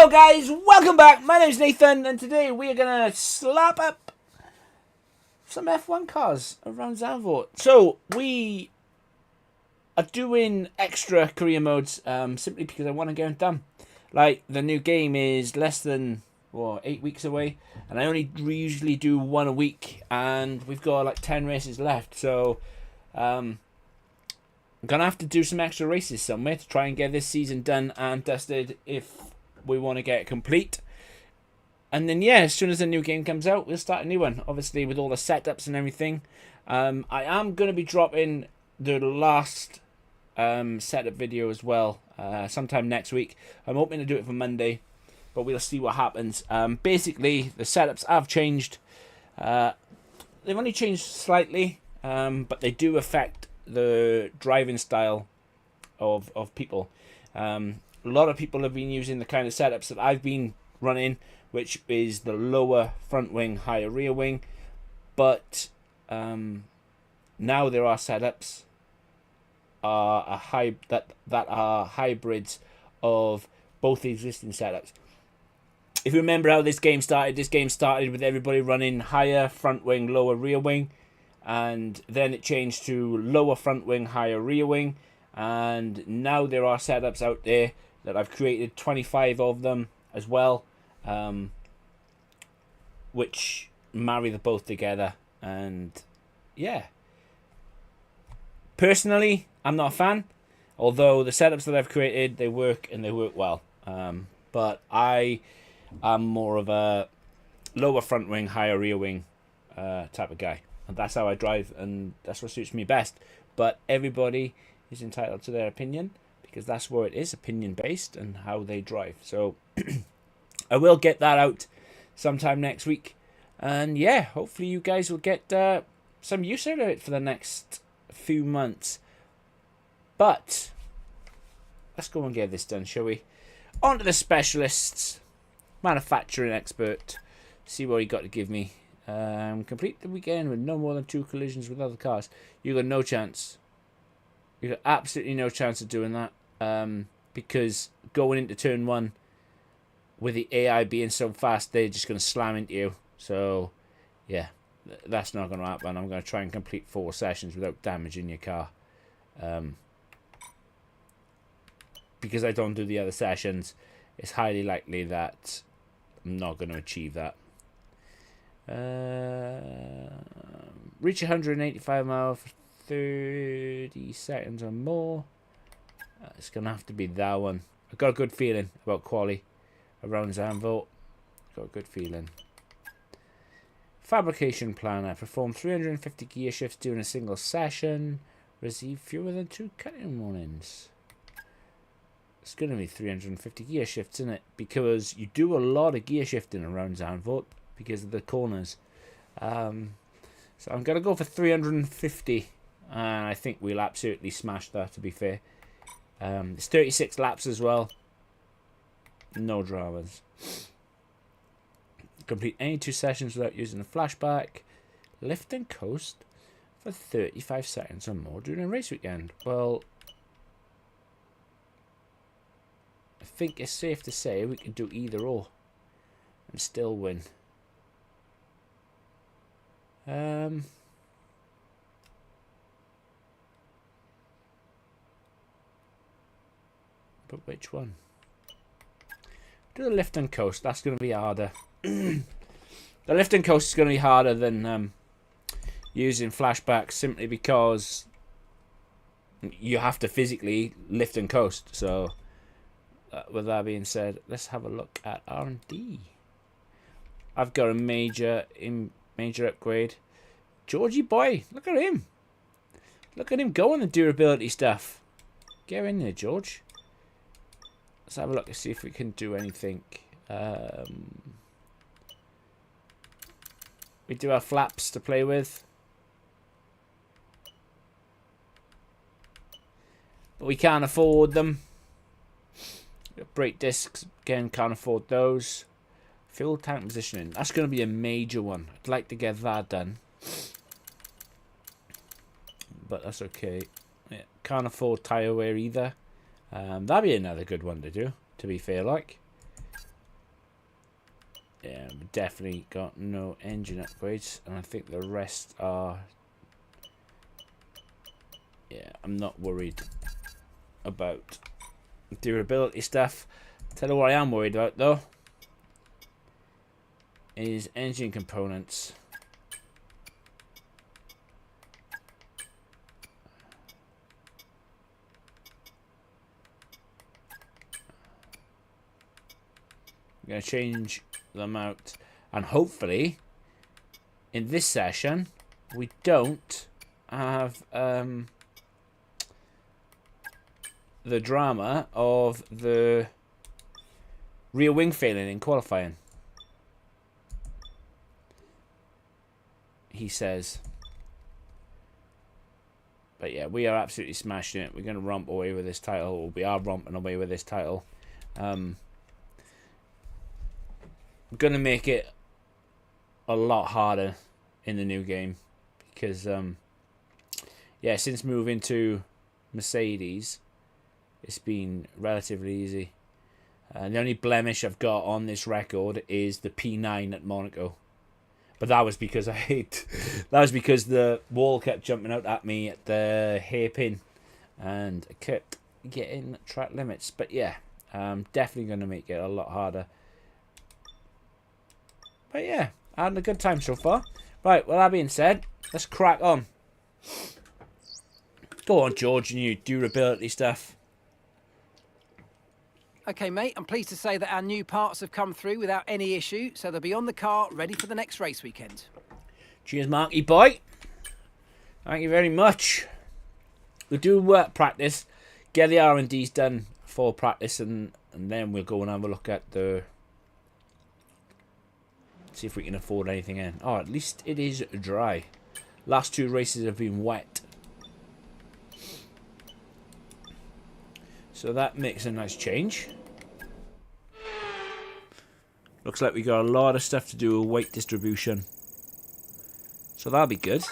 Hello guys, welcome back. My name's Nathan and today we are going to slap up some F1 cars around Zandvoort. So we are doing extra career modes simply because I want to get them done. Like, the new game is less than 8 weeks away and I only usually do one a week and we've got like 10 races left. So I'm going to have to do some extra races somewhere to try and get this season done and dusted if we want to get it complete. And then yeah, as soon as the new game comes out, we'll start a new one, obviously with all the setups and everything. I am going to be dropping the last setup video as well sometime next week. I'm hoping to do it for Monday, but we'll see what happens. Basically, the setups have changed. They've only changed slightly, but they do affect the driving style of people. A lot of people have been using the kind of setups that I've been running, which is the lower front wing, higher rear wing. But now there are setups that are hybrids of both the existing setups. If you remember how this game started with everybody running higher front wing, lower rear wing, and then it changed to lower front wing, higher rear wing, and now there are setups out there that I've created 25 of them as well, which marry the both together. And yeah, personally I'm not a fan, although the setups that I've created, they work and they work well. But I am more of a lower front wing, higher rear wing type of guy, and that's how I drive and that's what suits me best. But everybody is entitled to their opinion, because that's where it is, opinion based, and how they drive. So I will get that out sometime next week, and yeah, hopefully you guys will get some use out of it for the next few months. But let's go and get this done, shall we? On to the specialists. Manufacturing expert, see what he got to give me. Complete the weekend with no more than 2 collisions with other cars. You got no chance. You got absolutely no chance of doing that, because going into turn 1 with the AI being so fast, they're just going to slam into you. So yeah, that's not going to happen. I'm going to try and complete 4 sessions without damaging your car, because I don't do the other sessions. It's highly likely that I'm not going to achieve that. Reach 185 miles for 30 seconds or more. It's going to have to be that one. I've got a good feeling about quali around Zandvoort. Got a good feeling. Fabrication planner. Perform 350 gear shifts during a single session. Receive fewer than 2 cutting warnings. It's going to be 350 gear shifts, isn't it? Because you do a lot of gear shifting around Zandvoort because of the corners. So I'm going to go for 350. And I think we'll absolutely smash that, to be fair. It's 36 laps as well. No dramas. Complete any 2 sessions without using a flashback. Lift and coast for 35 seconds or more during a race weekend. Well, I think it's safe to say we can do either or and still win. But which one? Do the lift and coast. That's going to be harder. The lift and coast is going to be harder than using flashbacks, simply because you have to physically lift and coast. So with that being said, let's have a look at R&D. I've got a major upgrade. Georgie boy, look at him. Look at him go on the durability stuff. Get in there, George. Let's have a look to see if we can do anything. We do have flaps to play with, but we can't afford them. Brake discs, again, can't afford those. Fuel tank positioning, that's going to be a major one. I'd like to get that done, but that's okay. Yeah, can't afford tyre wear either. That'd be another good one to do, to be fair. Like, Yeah, we've definitely got no engine upgrades, and I think the rest are... Yeah, I'm not worried about durability stuff. Tell you what I am worried about, though, is engine components. I'm going to change them out, and hopefully in this session we don't have the drama of the rear wing failing in qualifying. He says. But yeah, we are absolutely smashing it. We're going to romp away with this title. Or we are romping away with this title. We're going to make it a lot harder in the new game. Because, yeah, since moving to Mercedes, it's been relatively easy. The only blemish I've got on this record is the P9 at Monaco. But that was because that was because the wall kept jumping out at me at the hairpin, and I kept getting track limits. But yeah, definitely going to make it a lot harder. But yeah, having a good time so far. Right, well, that being said, let's crack on. Go on, George, and you durability stuff. Okay, mate, I'm pleased to say that our new parts have come through without any issue, so they'll be on the car, ready for the next race weekend. Cheers, Marky boy. Thank you very much. We'll do work practice, get the R&Ds done for practice, and then we'll go and have a look at the... See if we can afford anything in. Oh, at least it is dry. Last two races have been wet. So that makes a nice change. Looks like we got a lot of stuff to do with weight distribution. So that'll be good.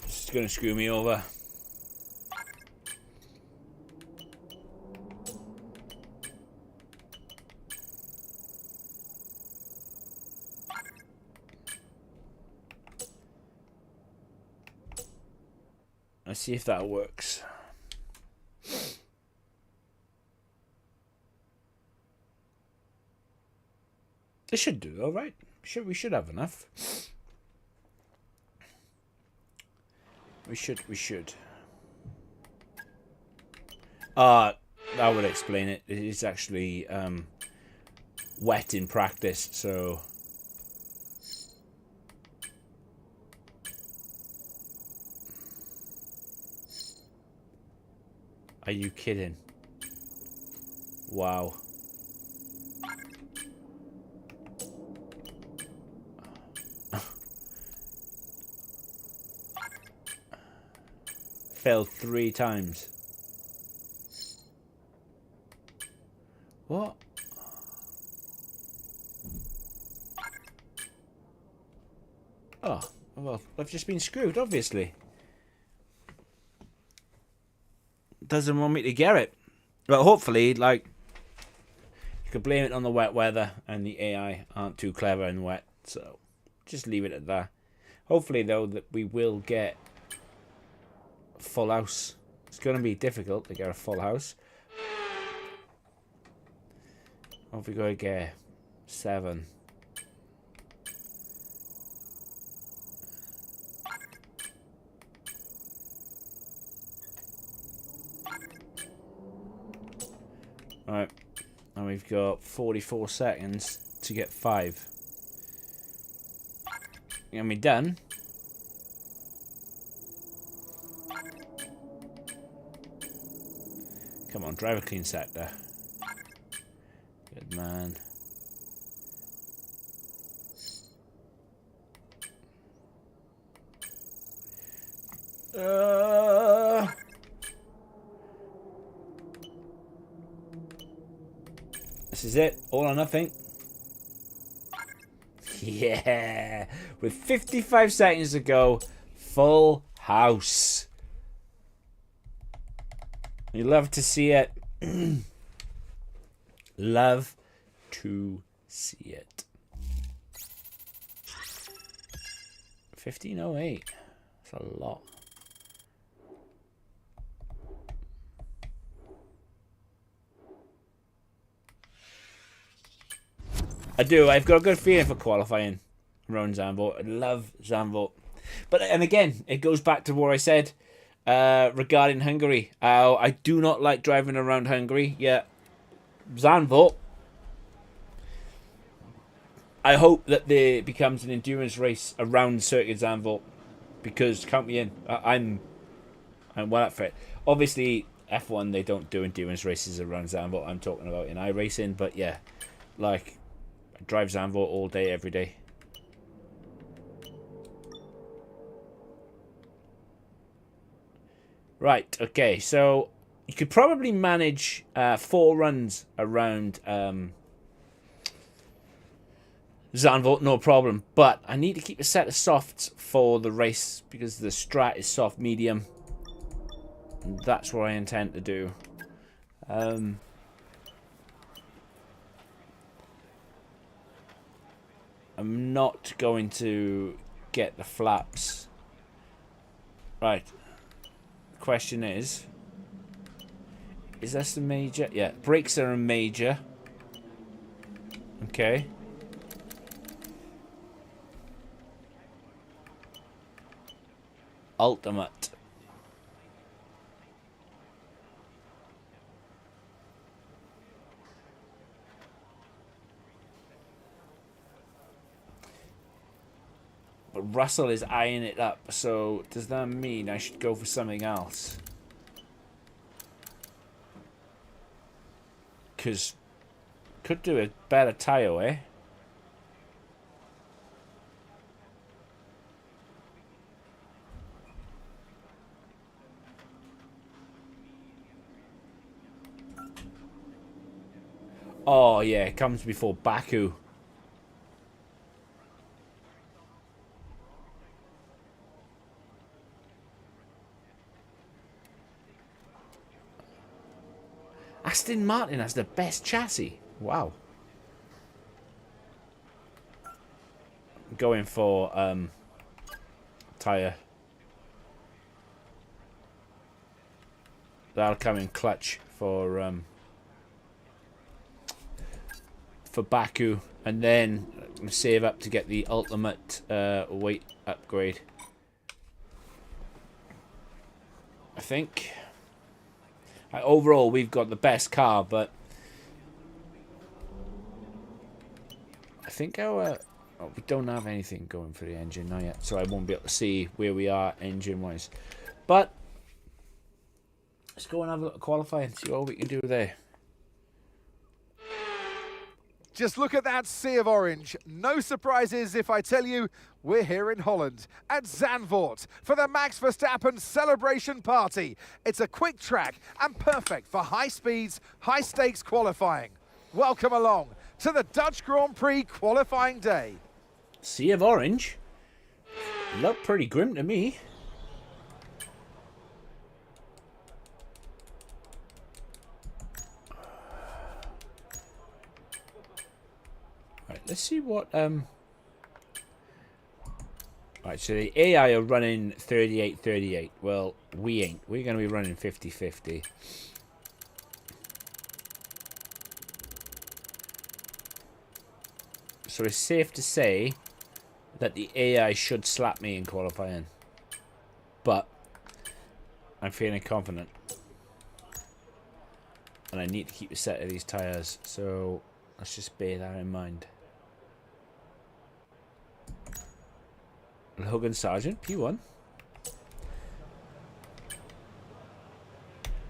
It's going to screw me over. Let's see if that works. It should do, all right. We should have enough. We should. That would explain it. It is actually wet in practice, so. Are you kidding? Wow. Failed 3 times. What? Oh, well, I've just been screwed, obviously. Doesn't want me to get it. But hopefully, like, you could blame it on the wet weather, and the AI aren't too clever and wet, so just leave it at that. Hopefully, though, that we will get a full house. It's going to be difficult to get a full house. What have we got to get? 7. Right, and we've got 44 seconds to get 5. And we done. Come on, drive a clean sector. Good man. This is it. All or nothing. Yeah. With 55 seconds to go. Full house. You love to see it. Love to see it. 1508. That's a lot. I do. I've got a good feeling for qualifying around Zandvoort. I love Zandvoort. But, and again, it goes back to what I said regarding Hungary. I do not like driving around Hungary. Yeah, Zandvoort. I hope that there becomes an endurance race around Circuit Zandvoort, because count me in. I'm well up for it. Obviously, F1 they don't do endurance races around Zandvoort. I'm talking about in iRacing, but yeah, like I drive Zandvoort all day, every day. Right. Okay. So you could probably manage 4 runs around. Zandvoort, no problem. But I need to keep a set of softs for the race because the Strat is soft medium. And that's what I intend to do. I'm not going to get the flaps. Right. The question is this a major? Yeah, brakes are a major. Okay. Ultimate. But Russell is eyeing it up, so does that mean I should go for something else? Because could do a better tyre, eh? Oh, yeah, it comes before Baku. Aston Martin has the best chassis. Wow. Going for tyre. That'll come in clutch for Baku, and then save up to get the ultimate weight upgrade. I think overall we've got the best car, but I think our we don't have anything going for the engine now yet, so I won't be able to see where we are engine wise. But let's go and have a look at qualifying and see what we can do there. Just look at that sea of orange. No surprises if I tell you we're here in Holland at Zandvoort for the Max Verstappen celebration party. It's a quick track and perfect for high speeds, high stakes qualifying. Welcome along to the Dutch Grand Prix qualifying day. Sea of orange? Look pretty grim to me. Let's see what right, so the AI are running 38-38. Well, we ain't. We're going to be running 50-50. So it's safe to say that the AI should slap me in qualifying. But I'm feeling confident. And I need to keep a set of these tyres, so let's just bear that in mind. Hogan Sargent, P1.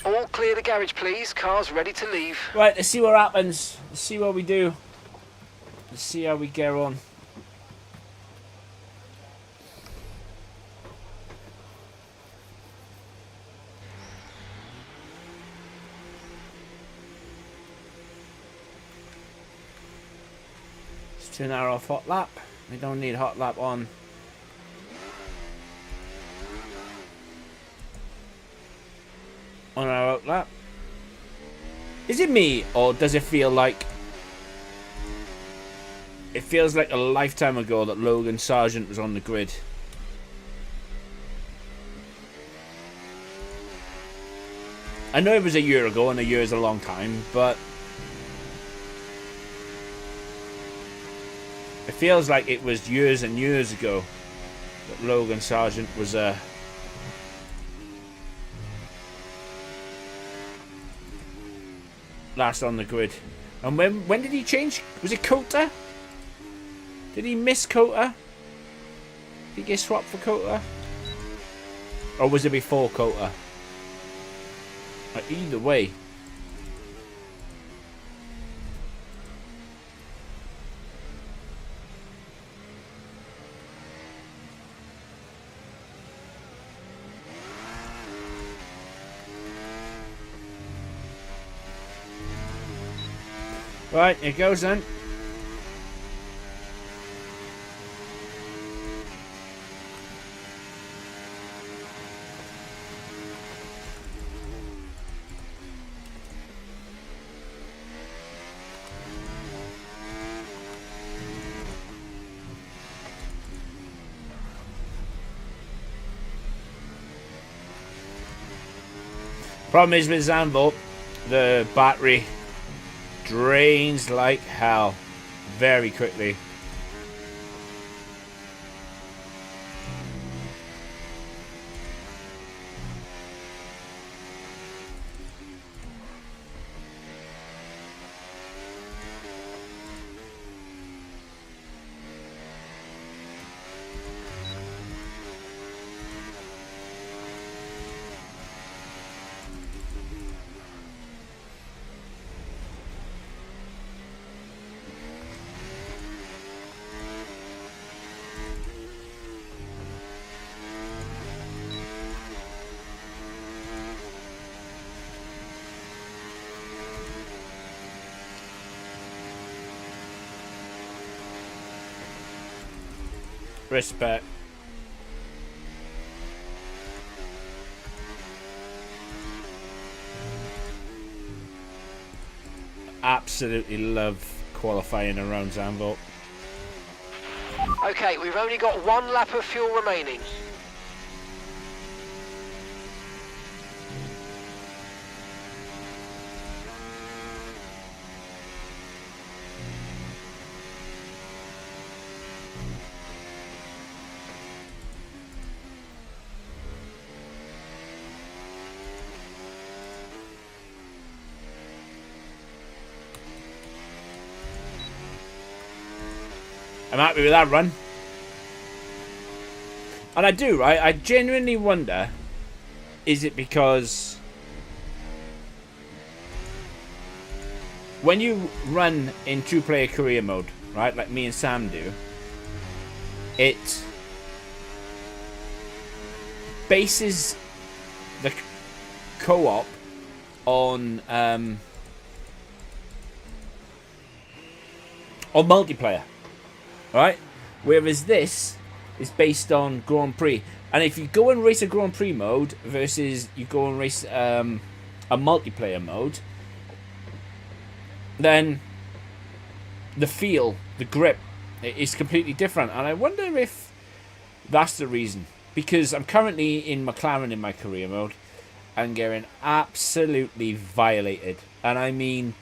All clear the garage, please. Cars ready to leave. Right, let's see what happens. Let's see what we do. Let's see how we get on. Turn our off hot lap. We don't need hot lap on. On our out lap. Is it me, or does it feel like... It feels like a lifetime ago that Logan Sargent was on the grid. I know it was a year ago, and a year is a long time, but... It feels like it was years and years ago that Logan Sargent was last on the grid. And when did he change? Was it Cota? Did he miss Cota? Did he get swapped for Cota? Or was it before Cota? Either way. Right, here goes then. Problem is with Zandvoort, the battery drains like hell very quickly. Respect. Absolutely love qualifying around Zandvoort. Okay, we've only got 1 lap of fuel remaining. I'm happy with that run. And I do, right? I genuinely wonder, is it because when you run in 2-player career mode, right, like me and Sam do, it bases the co-op on multiplayer. Right, whereas this is based on Grand Prix, and if you go and race a Grand Prix mode versus you go and race a multiplayer mode, then the feel, the grip, is completely different. And I wonder if that's the reason, because I'm currently in McLaren in my career mode and getting absolutely violated, and I mean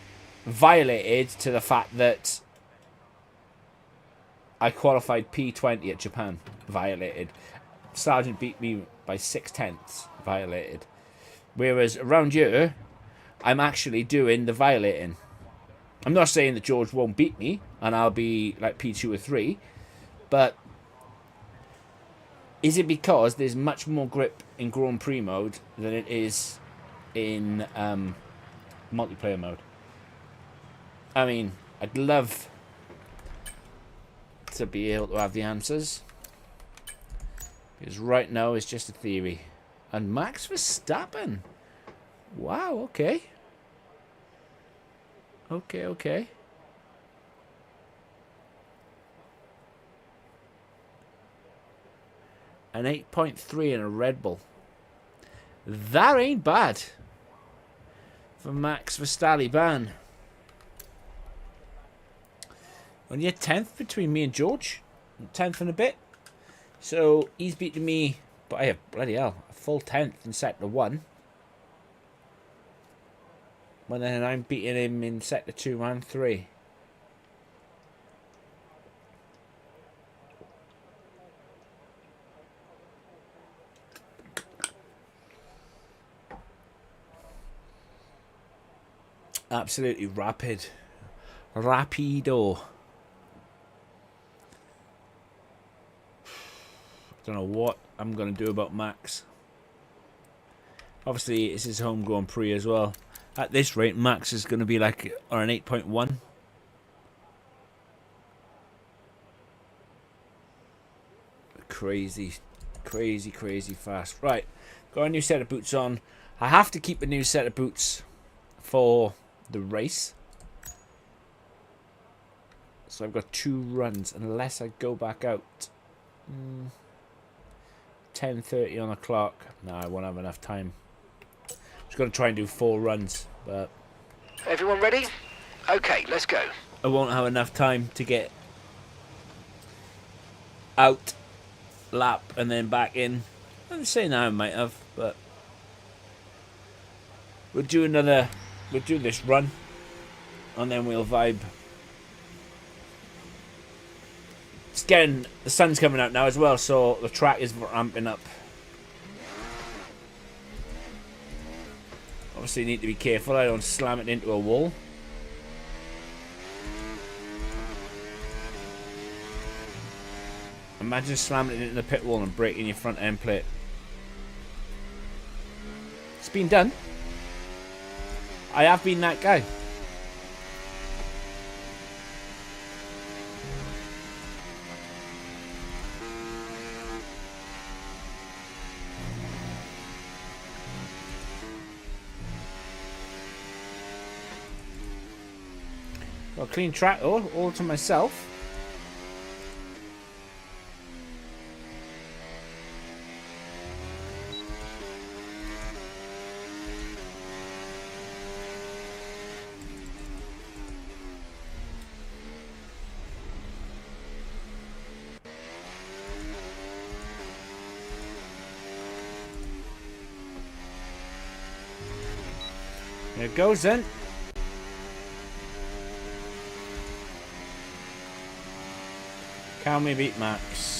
violated to the fact that I qualified P20 at Japan. Violated. Sargent beat me by 6/10. Violated. Whereas around here, I'm actually doing the violating. I'm not saying that George won't beat me and I'll be like P2 or 3, but is it because there's much more grip in Grand Prix mode than it is in multiplayer mode? I mean, I'd love to be able to have the answers, because right now it's just a theory. And Max Verstappen, wow, okay, an 8.3 and a Red Bull. That ain't bad for Max Verstappen. Only a 10th between me and George. 10th and a bit. So he's beating me by a bloody hell, a full 10th in sector 1. And then I'm beating him in sector 2 and 3. Absolutely rapid. Rapido. Don't know what I'm going to do about Max. Obviously, it's his home Grand Prix as well. At this rate, Max is going to be like or an 8.1. Crazy, crazy, crazy fast. Right, got a new set of boots on. I have to keep a new set of boots for the race. So I've got 2 runs unless I go back out. 10:30 on the clock. No, I won't have enough time. Just got to try and do 4 runs, but Everyone ready? Okay, let's go. I won't have enough time to get out, lap, and then back in. I'm saying I might have, but we'll do this run, and then we'll vibe. It's getting, the sun's coming out now as well, so the track is ramping up. Obviously, need to be careful I don't slam it into a wall. Imagine slamming it into the pit wall and breaking your front end plate. It's been done. I have been that guy. Got a clean track all to myself. There it goes then. Can we beat Max?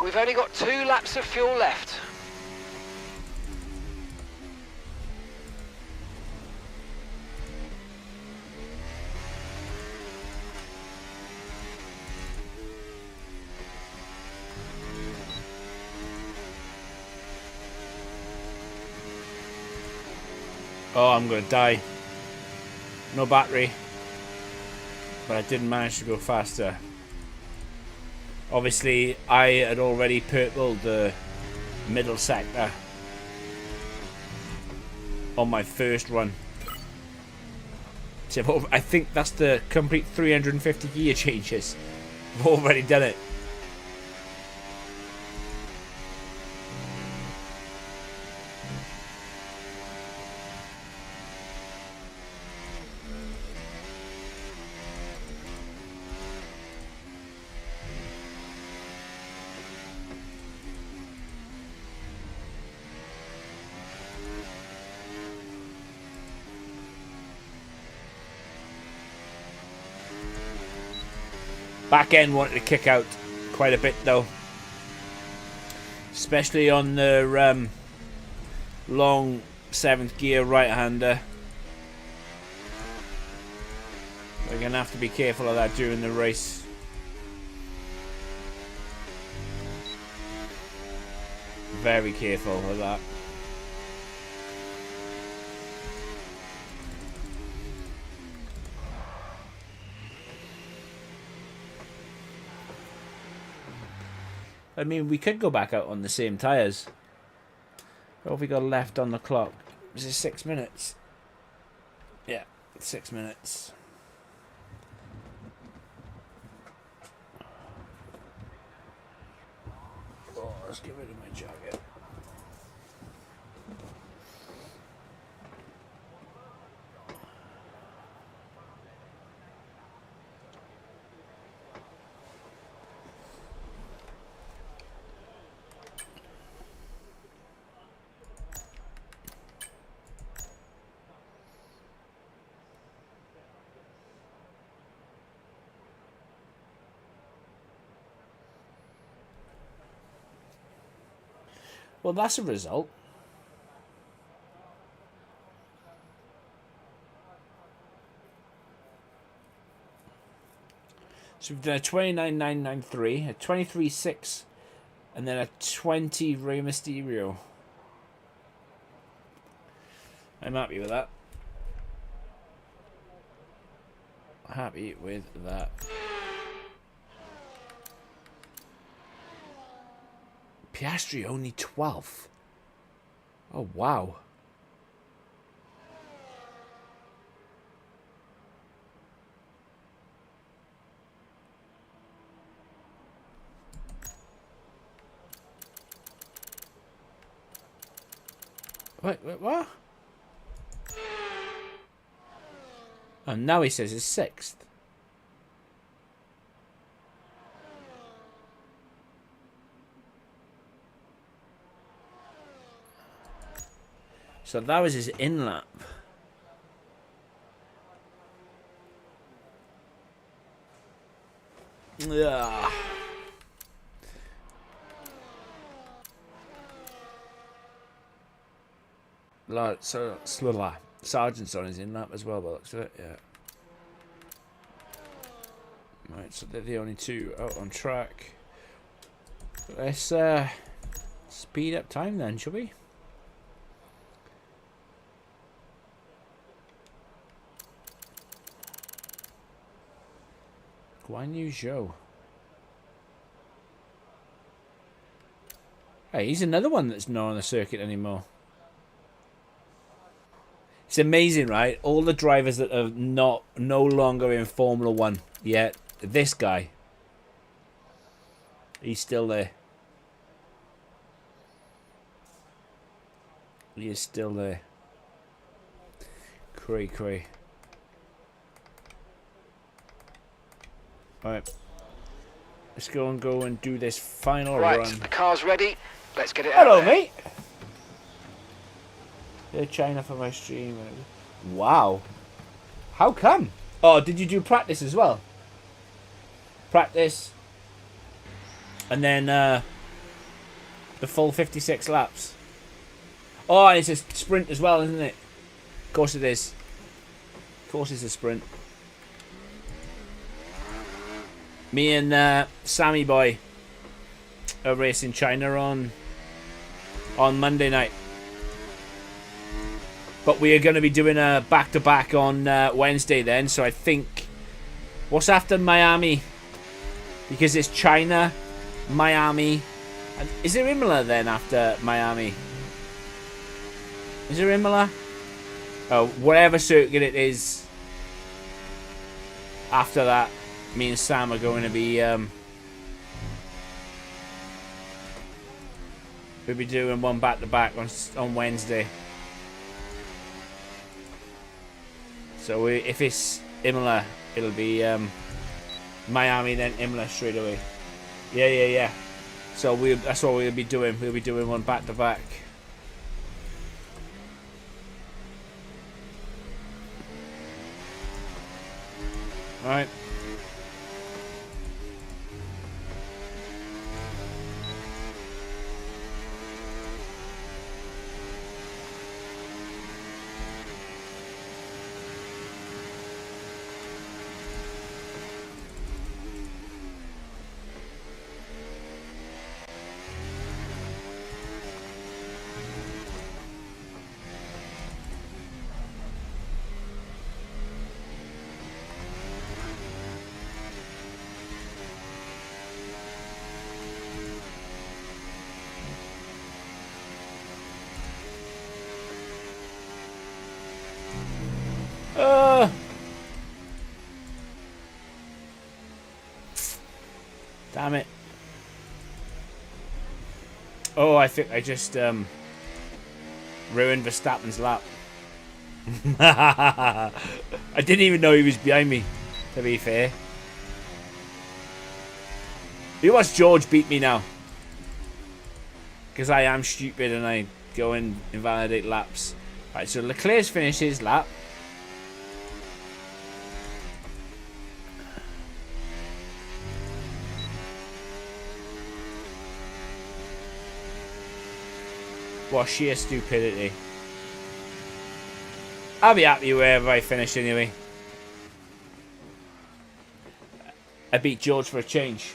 We've only got 2 laps of fuel left. Oh, I'm gonna die. No battery. But I didn't manage to go faster. Obviously, I had already purpled the middle sector on my first run. So I think that's the complete 350 gear changes. I've already done it. Back end wanted to kick out quite a bit though. especially on the long 7th gear right-hander. We're going to have to be careful of that during the race. Very careful of that. I mean, we could go back out on the same tyres. What have we got left on the clock? Is it 6 minutes? Yeah, 6 minutes. Oh, let's get rid of my jacket. Well, that's a result. So we've done a 29.993, a 23.6, and then a 20 Rey Mysterio. I'm happy with that. Happy with that. Piastri only 12th. Oh, wow. Wait, what? And now he says it's 6th. So that was his in-lap. Yeah. So Sergeant's on his in-lap as well, by the looks of it, yeah. Right, so they're the only two out on track. Let's speed up time then, shall we? Guan Yu Zhou. Hey, he's another one that's not on the circuit anymore. It's amazing, right? All the drivers that are no longer in Formula 1 yet. This guy, he's still there. He is still there. Cray. Alright. Let's go and do this final run. Right, the car's ready. Let's get it Hello, out there. mate. Yeah, China for my stream. Wow. How come? Oh, did you do practice as well? Practice. And then the full 56 laps. Oh, and it's a sprint as well, isn't it? Of course it is. Of course it's a sprint. Me and Sammy Boy are racing China on Monday night. But we are going to be doing a back-to-back on Wednesday then. So I think... What's after Miami? Because it's China, Miami... And is there Imola then after Miami? Is there Imola? Oh, whatever circuit it is. After that, me and Sam are going to be... we'll be doing one back-to-back on Wednesday. So if it's Imola, it'll be Miami, then Imola straight away. Yeah. So that's what we'll be doing. We'll be doing one back to back. All right. Damn it. Oh, I think I just ruined Verstappen's lap. I didn't even know he was behind me, to be fair. You watch George beat me now. Because I am stupid and I go and invalidate laps. Right, so Leclerc's finished his lap. What sheer stupidity. I'll be happy wherever I finish anyway. I beat George for a change.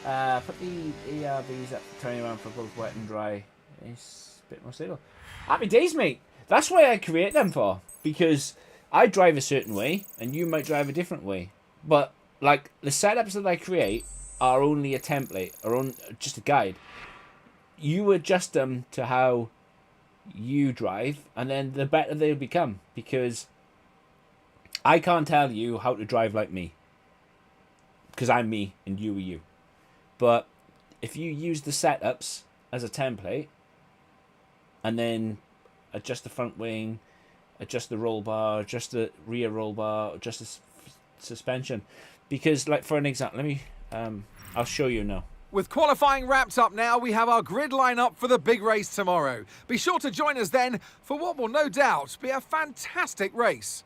Put the ERBs up to 21 for both wet and dry. It's a bit more stable. Happy days, mate. That's why I create them for. Because I drive a certain way and you might drive a different way. But like the setups that I create are only a template or just a guide. You adjust them to how you drive, and then the better they'll become, because I can't tell you how to drive like me, because I'm me and you are you. But if you use the setups as a template and then adjust the front wing, adjust the roll bar, adjust the rear roll bar, adjust the suspension, because like for an example, let me I'll show you now. With qualifying wrapped up now, we have our grid lineup for the big race tomorrow. Be sure to join us then for what will no doubt be a fantastic race.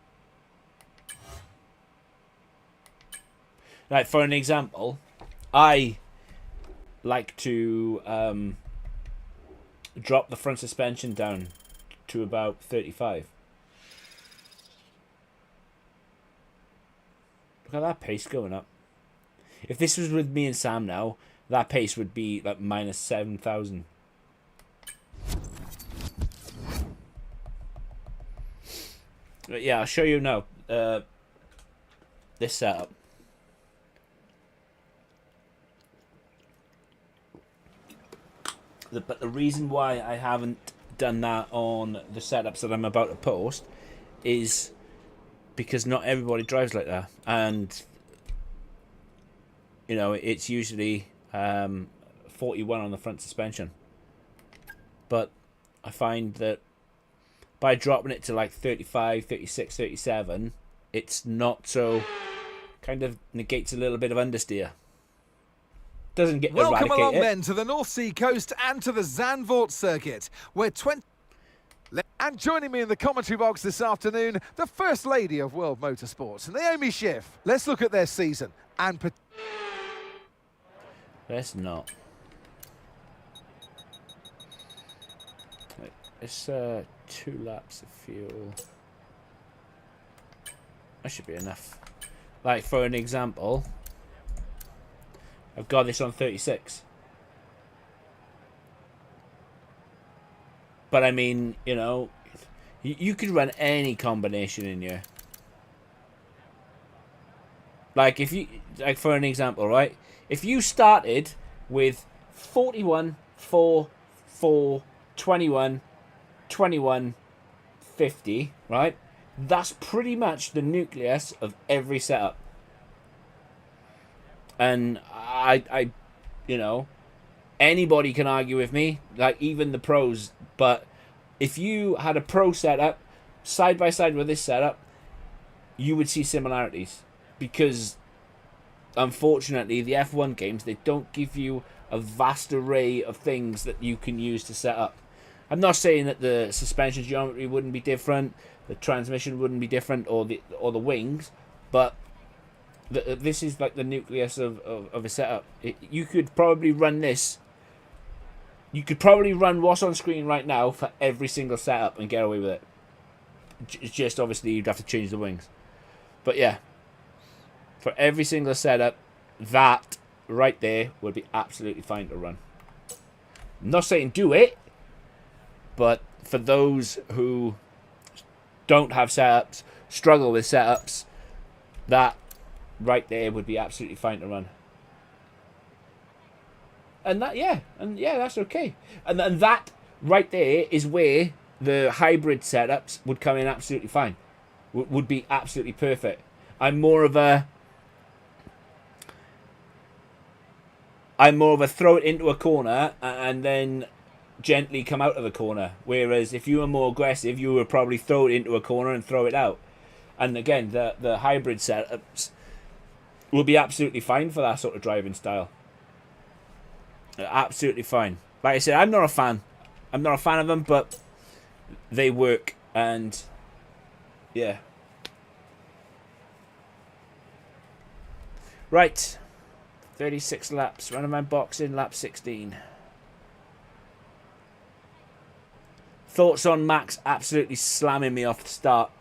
Like for an example, I like to drop the front suspension down to about 35. Look at that pace going up. If this was with me and Sam now, that pace would be like minus 7,000. But yeah, I'll show you now this setup. But the reason why I haven't done that on the setups that I'm about to post is because not everybody drives like that, and you know it's usually 41 on the front suspension. But I find that by dropping it to like 35, 36, 37, it's not so, kind of negates a little bit of understeer. Doesn't get Welcome along it. then to the North Sea coast and to the Zandvoort circuit, where and joining me in the commentary box this afternoon, the First Lady of World Motorsports, Naomi Schiff. Let's look at their season and Let's not. It's 2 laps of fuel. That should be enough. Like for an example, I've got this on 36. But I mean, you know, you could run any combination in here. Like if you, like for an example, right? If you started with 41, 4, 4, 21, 21, 50, right? That's pretty much the nucleus of every setup. And I you know, anybody can argue with me, like even the pros, but if you had a pro setup side by side with this setup, you would see similarities, because unfortunately the F1 games, they don't give you a vast array of things that you can use to set up. I'm not saying that the suspension geometry wouldn't be different, the transmission wouldn't be different, or the wings, but this is like the nucleus of a setup. You could probably run this. You could probably run what's on screen right now for every single setup and get away with it. It's just obviously you'd have to change the wings. But yeah, for every single setup, that right there would be absolutely fine to run. I'm not saying do it, but for those who don't have setups, struggle with setups, that right there would be absolutely fine to run. And that, yeah, that's okay. And that right there is where the hybrid setups would come in absolutely fine. Would be absolutely perfect. I'm more of a I'm more of a throw it into a corner and then gently come out of the corner. Whereas if you were more aggressive, you would probably throw it into a corner and throw it out. And again, the hybrid setups will be absolutely fine for that sort of driving style. Absolutely fine. Like I said, I'm not a fan. I'm not a fan of them, but they work. And yeah. Right. 36 laps. Run of my box in lap 16. Thoughts on Max absolutely slamming me off the start.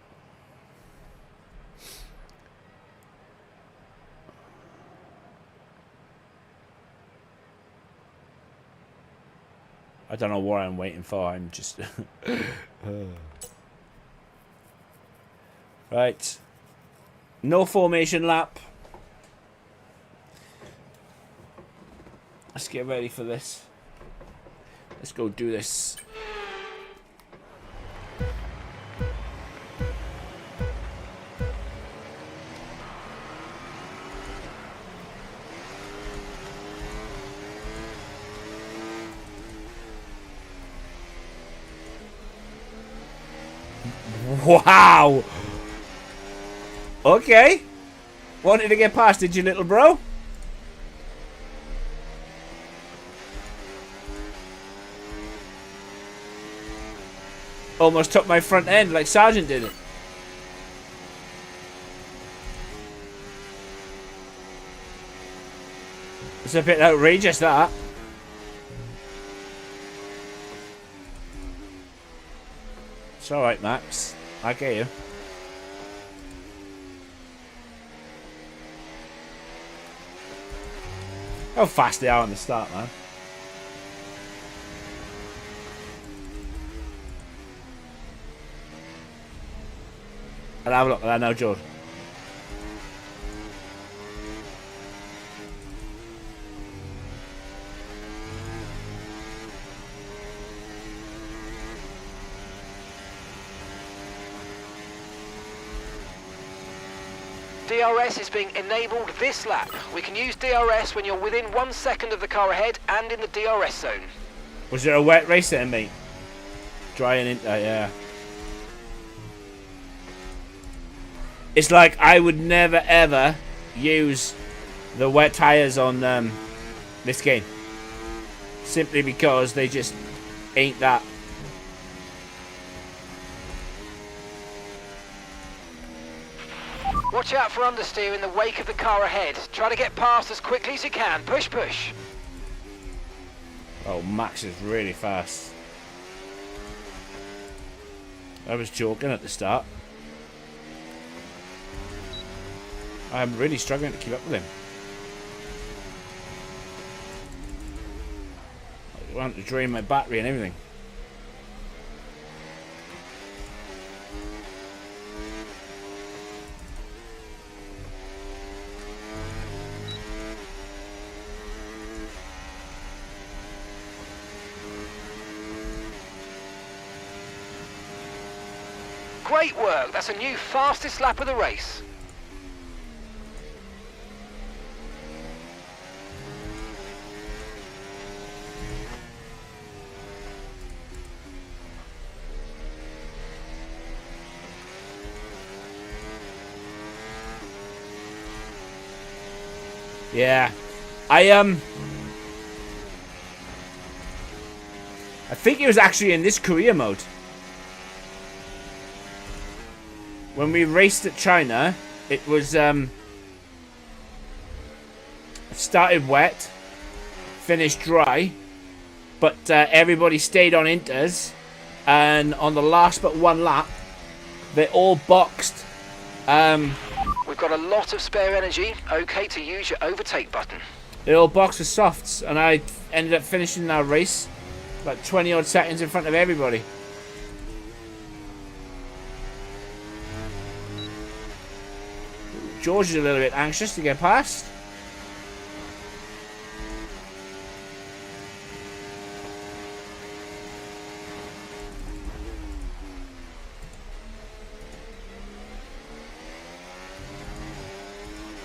I don't know what I'm waiting for. I'm just... Right. No formation lap. Let's get ready for this. Let's go do this. Wow. Okay. Wanted to get past, did you, little bro? Almost took my front end like Sergeant did it. It's a bit outrageous, that. It's alright, Max. I get you. How fast they are on the start, man. I'll have a look at that now, George. DRS is being enabled this lap. We can use DRS when you're within 1 second of the car ahead and in the DRS zone. Was there a wet race there, mate? Drying into, yeah. It's like I would never ever use the wet tires on this game. Simply because they just ain't that. Watch out for understeer in the wake of the car ahead. Try to get past as quickly as you can. Push, push. Oh, Max is really fast. I was joking at the start. I'm really struggling to keep up with him. I want to drain my battery and everything. Great work. That's a new fastest lap of the race. Yeah. I think it was actually in this career mode. When we raced at China, it was started wet, finished dry, but everybody stayed on inters, and on the last but one lap, they all boxed. We've got a lot of spare energy. Okay to use your overtake button. They all boxed with softs, and I ended up finishing that race about 20 odd seconds in front of everybody. George is a little bit anxious to get past.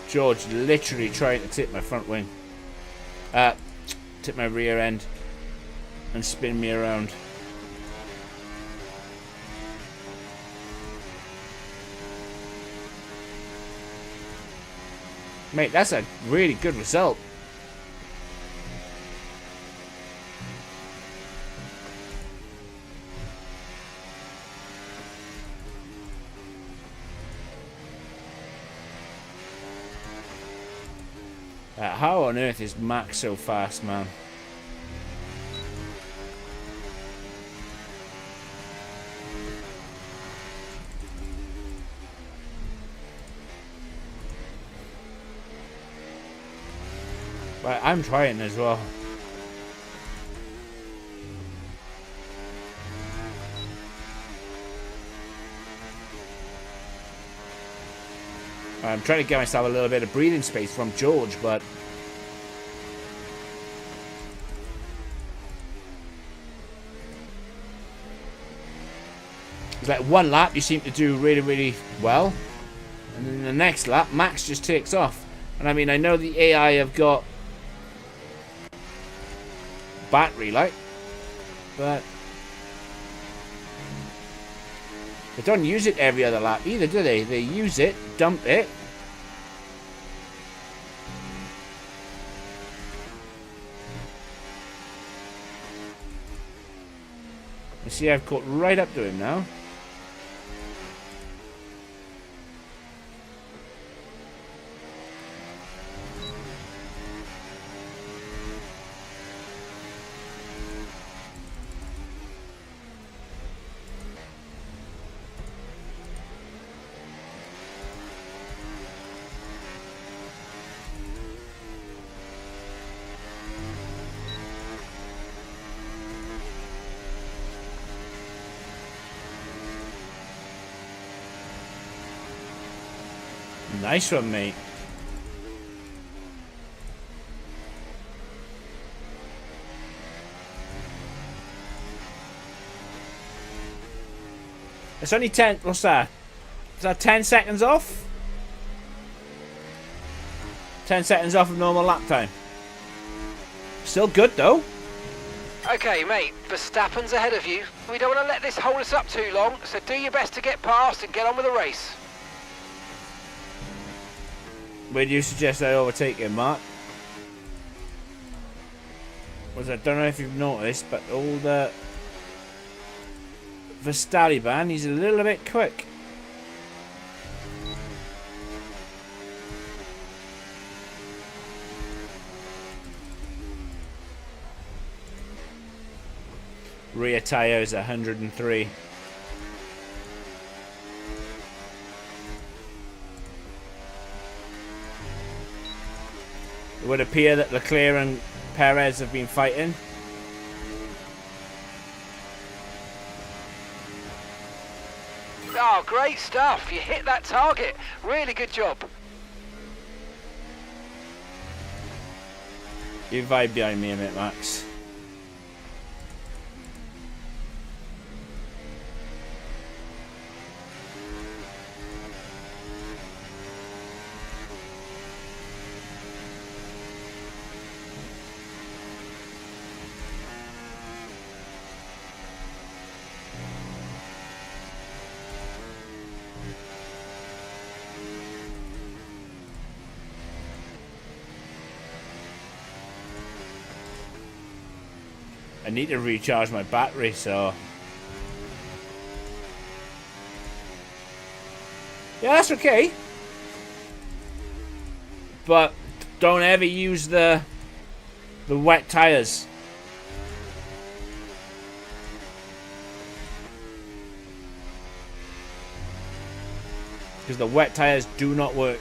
George literally trying to tip my front wing. tip my rear end and spin me around. Mate, that's a really good result. How on earth is Max so fast, man? Right, I'm trying as well. I'm trying to get myself a little bit of breathing space from George, but it's like one lap you seem to do really, really well, and then the next lap Max just takes off. And I mean, I know the AI have got battery like, but they don't use it every other lap either, do they? They use it, dump it, you see I've caught right up to him now. Nice one, mate. It's only 10. What's that? Is that 10 seconds off? 10 seconds off of normal lap time. Still good, though. Okay, mate, Verstappen's ahead of you. We don't want to let this hold us up too long, so do your best to get past and get on with the race. Where do you suggest I overtake him, Mark? I don't know if you've noticed, but old Verstappen, he's a little bit quick. Rear tyre is 103. It would appear that Leclerc and Perez have been fighting. Oh, great stuff. You hit that target. Really good job. You vibe behind me a bit, Max. I need to recharge my battery, so yeah, that's okay. But don't ever use the wet tires. Because the wet tires do not work.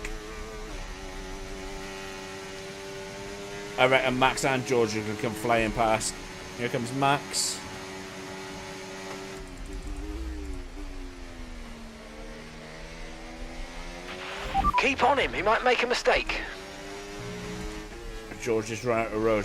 I reckon Max and George are going to come flying past. Here comes Max. Keep on him, he might make a mistake. George just ran out the road.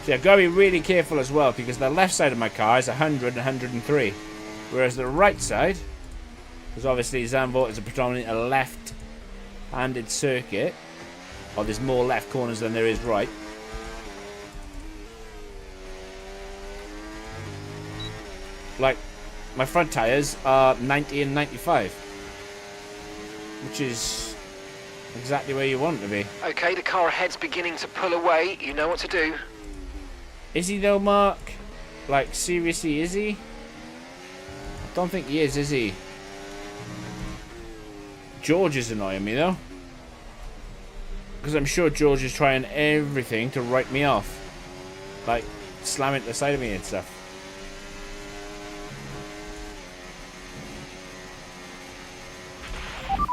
So I've got to be really careful as well, because the left side of my car is 100 and 103. Whereas the right side, because obviously Zandvoort is a predominantly a left-handed circuit, or there's more left corners than there is right. Like, my front tyres are 90 and 95, which is exactly where you want to be. Okay, the car ahead's beginning to pull away. You know what to do. Is he though, Mark? Like, seriously, is he? I don't think he is he? George is annoying me though, because I'm sure George is trying everything to write me off, like slamming to the side of me and stuff.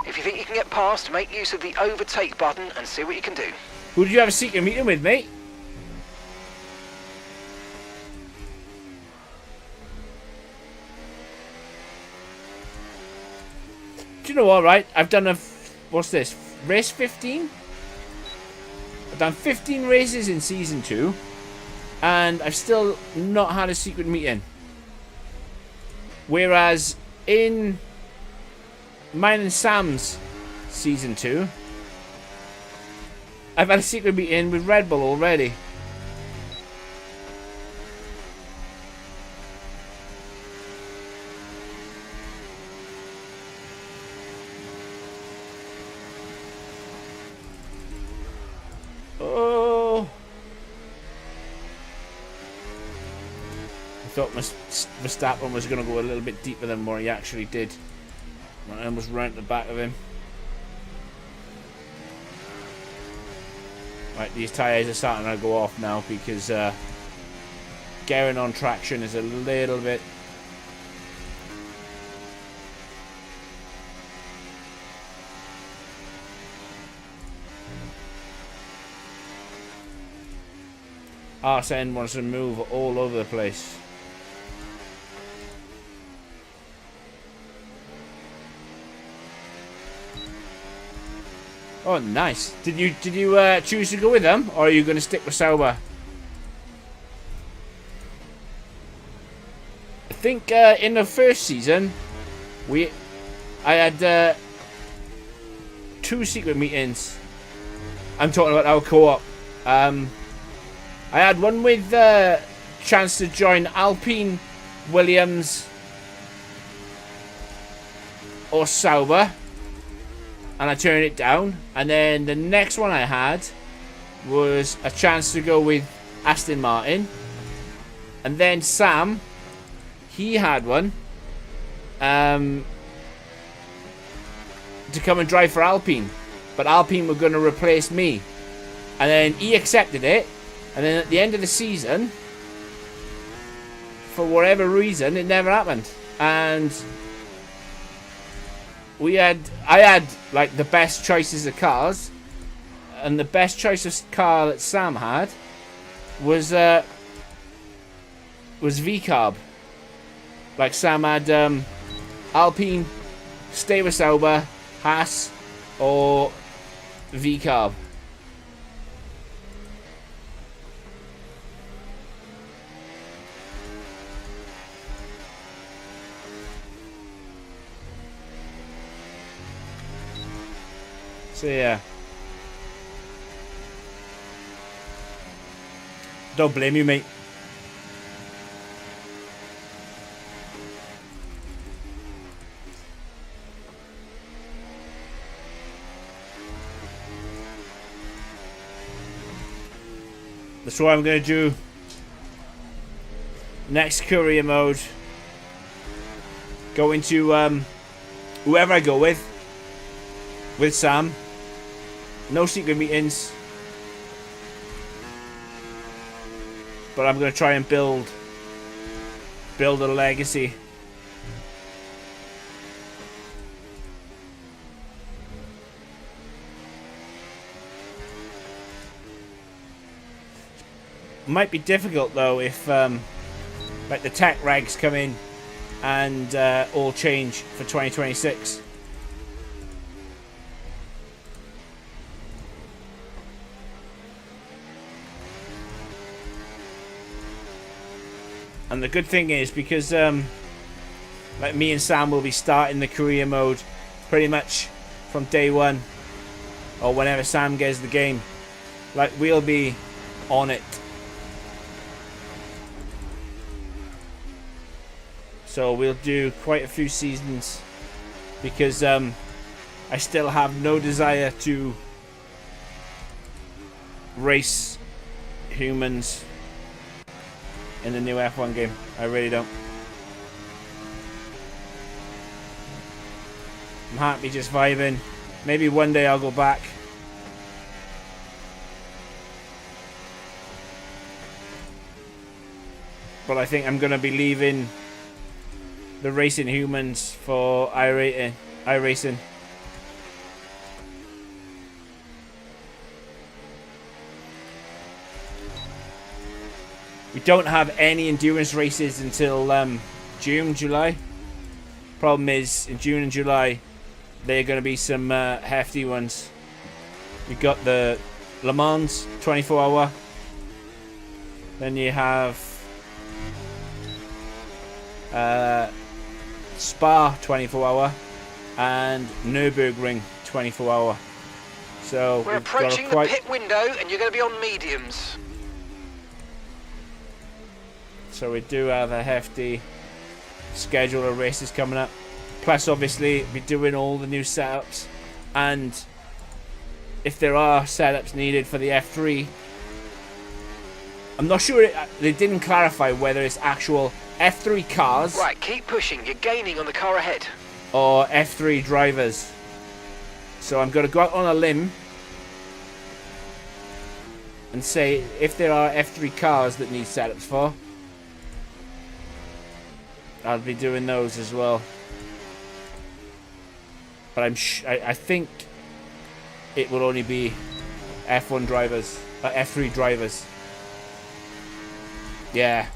If you think you can get past, make use of the overtake button and see what you can do. Who did you have a secret meeting with, mate? Do you know what, right? I've done a... What's this? Race 15? I've done 15 races in Season 2. And I've still not had a secret meeting. Whereas in mine and Sam's Season 2, I've had a secret meeting with Red Bull already. Oh. I thought Verstappen was going to go a little bit deeper than what he actually did. I almost ran at the back of him. Right, these tyres are starting to go off now because getting on traction is a little bit... RSN wants to move all over the place. Oh, nice. Did you choose to go with them, or are you going to stick with Sauber? I think in the first season, I had 2 secret meetings. I'm talking about our co-op. I had one with chance to join Alpine, Williams, or Sauber, and I turned it down. And then the next one I had was a chance to go with Aston Martin, and then Sam, he had one to come and drive for Alpine, but Alpine were going to replace me, and then he accepted it. And then at the end of the season, for whatever reason, it never happened. And I had like the best choices of cars, and the best choice of car that Sam had was V-carb. Like Sam had Alpine, stay with Sauber, Haas, or V-carb. So yeah, don't blame you, mate. That's what I'm gonna do. Next career mode, go into whoever I go with Sam. No secret meetings, but I'm going to try and build a legacy. Might be difficult though if like the tech regs come in and all change for 2026. And the good thing is, because like me and Sam will be starting the career mode pretty much from day one, or whenever Sam gets the game, like we'll be on it. So we'll do quite a few seasons, because I still have no desire to race humans in the new F1 game. I really don't. I'm happy just vibing. Maybe one day I'll go back. But I think I'm going to be leaving the racing humans for iRacing. We don't have any endurance races until June, July. Problem is, in June and July, there are going to be some hefty ones. You've got the Le Mans 24-hour. Then you have Spa 24-hour and Nürburgring 24-hour. So we're approaching the pit window, and you're going to be on mediums. So we do have a hefty schedule of races coming up. Plus, obviously, we're doing all the new setups, and if there are setups needed for the F3, I'm not sure. They didn't clarify whether it's actual F3 cars. Right, keep pushing. You're gaining on the car ahead. Or F3 drivers. So I'm going to go out on a limb and say if there are F3 cars that need setups for, I'll be doing those as well. But I think it will only be F1 drivers, F3 drivers. Yeah.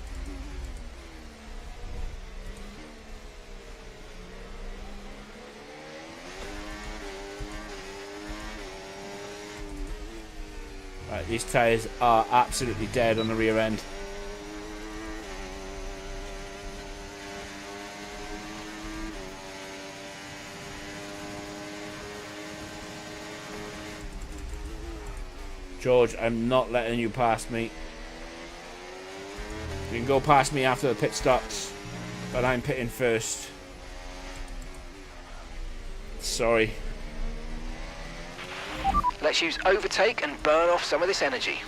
Right, these tyres are absolutely dead on the rear end. George, I'm not letting you pass me. You can go past me after the pit stops, but I'm pitting first. Sorry. Let's use overtake and burn off some of this energy.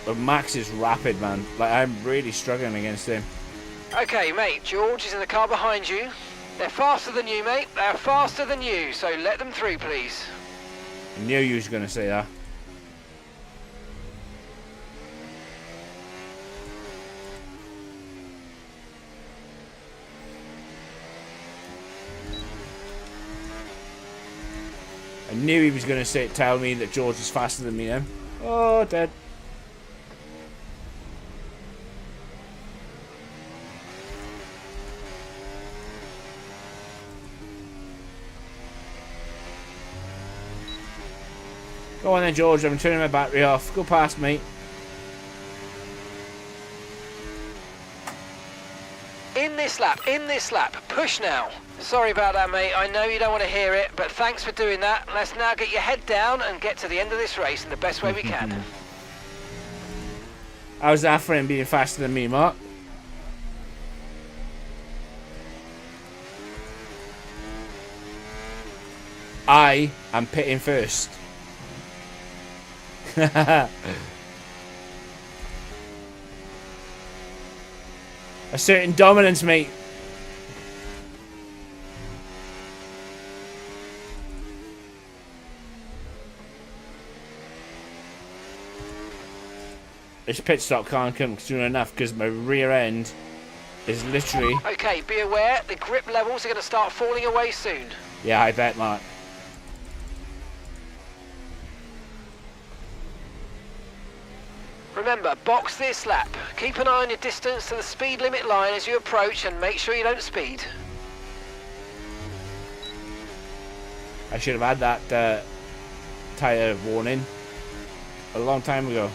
But Max is rapid, man. Like, I'm really struggling against him. Okay, mate, George is in the car behind you. They're faster than you, mate. They're faster than you, so let them through, please. I knew you was going to say that. I knew he was going to tell me that George is faster than me now. Oh, dead. Go on then, George. I'm turning my battery off. Go past me. In this lap. Push now. Sorry about that, mate. I know you don't want to hear it, but thanks for doing that. Let's now get your head down and get to the end of this race in the best way we can. How's that for him being faster than me, Mark? I am pitting first. A certain dominance, mate. This pit stop can't come soon enough because my rear end is literally... Okay, be aware, the grip levels are going to start falling away soon. Yeah, I bet, Mark. Remember, box this lap. Keep an eye on your distance to the speed limit line as you approach and make sure you don't speed. I should have had that tyre warning a long time ago.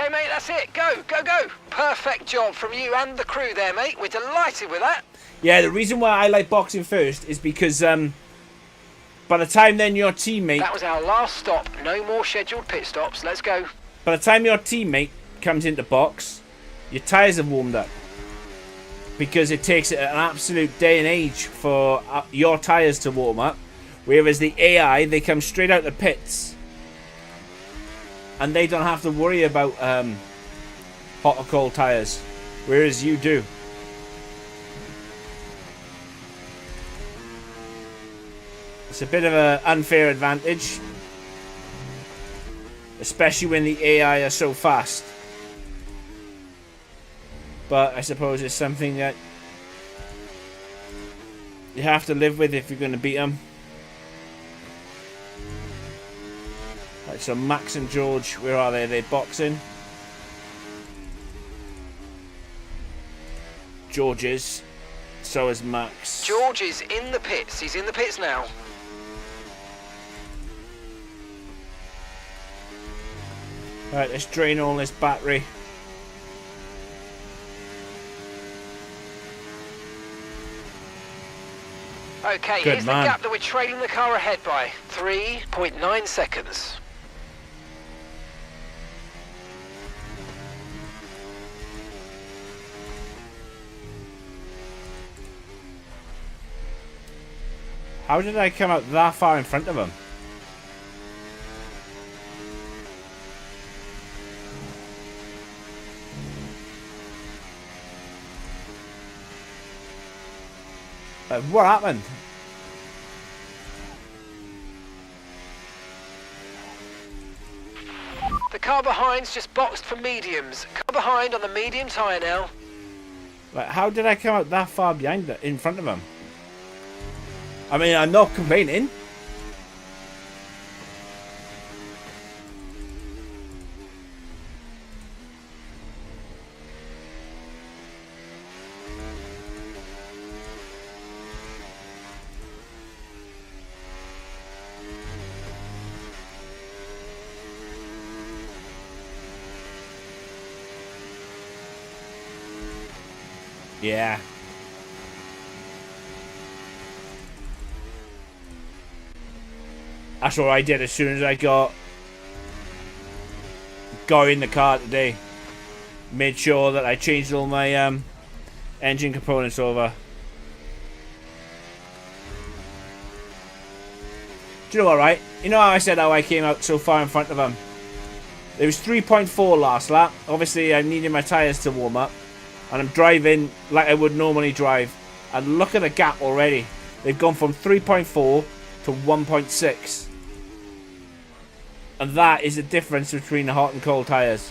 Okay, mate, that's it. Go, go, go. Perfect job from you and the crew there, mate. We're delighted with that. Yeah, the reason why I like boxing first is because by the time then your teammate... That was our last stop. No more scheduled pit stops. Let's go. By the time your teammate comes into box, your tyres have warmed up. Because it takes an absolute day and age for your tyres to warm up. Whereas the AI, they come straight out the pits. And they don't have to worry about hot or cold tyres. Whereas you do. It's a bit of an unfair advantage. Especially when the AI are so fast. But I suppose it's something that you have to live with if you're going to beat them. Right, so Max and George, where are they? They're boxing. George is. So is Max. George is in the pits. He's in the pits now. Right, let's drain all this battery. Okay, Good here's man. the gap that we're trailing the car ahead by. 3.9 seconds. How did I come out that far in front of him? What happened? The car behind's just boxed for mediums. Car behind on the medium tyre now. Like, how did I come out that far behind, in front of him? I mean, I'm not complaining. Yeah. That's what I did as soon as I got in the car today. Made sure that I changed all my engine components over. Do you know what, right? You know how I said how I came out so far in front of them? It was 3.4 last lap. Obviously, I needed my tyres to warm up. And I'm driving like I would normally drive. And look at the gap already. They've gone from 3.4 to 1.6. And that is the difference between the hot and cold tyres.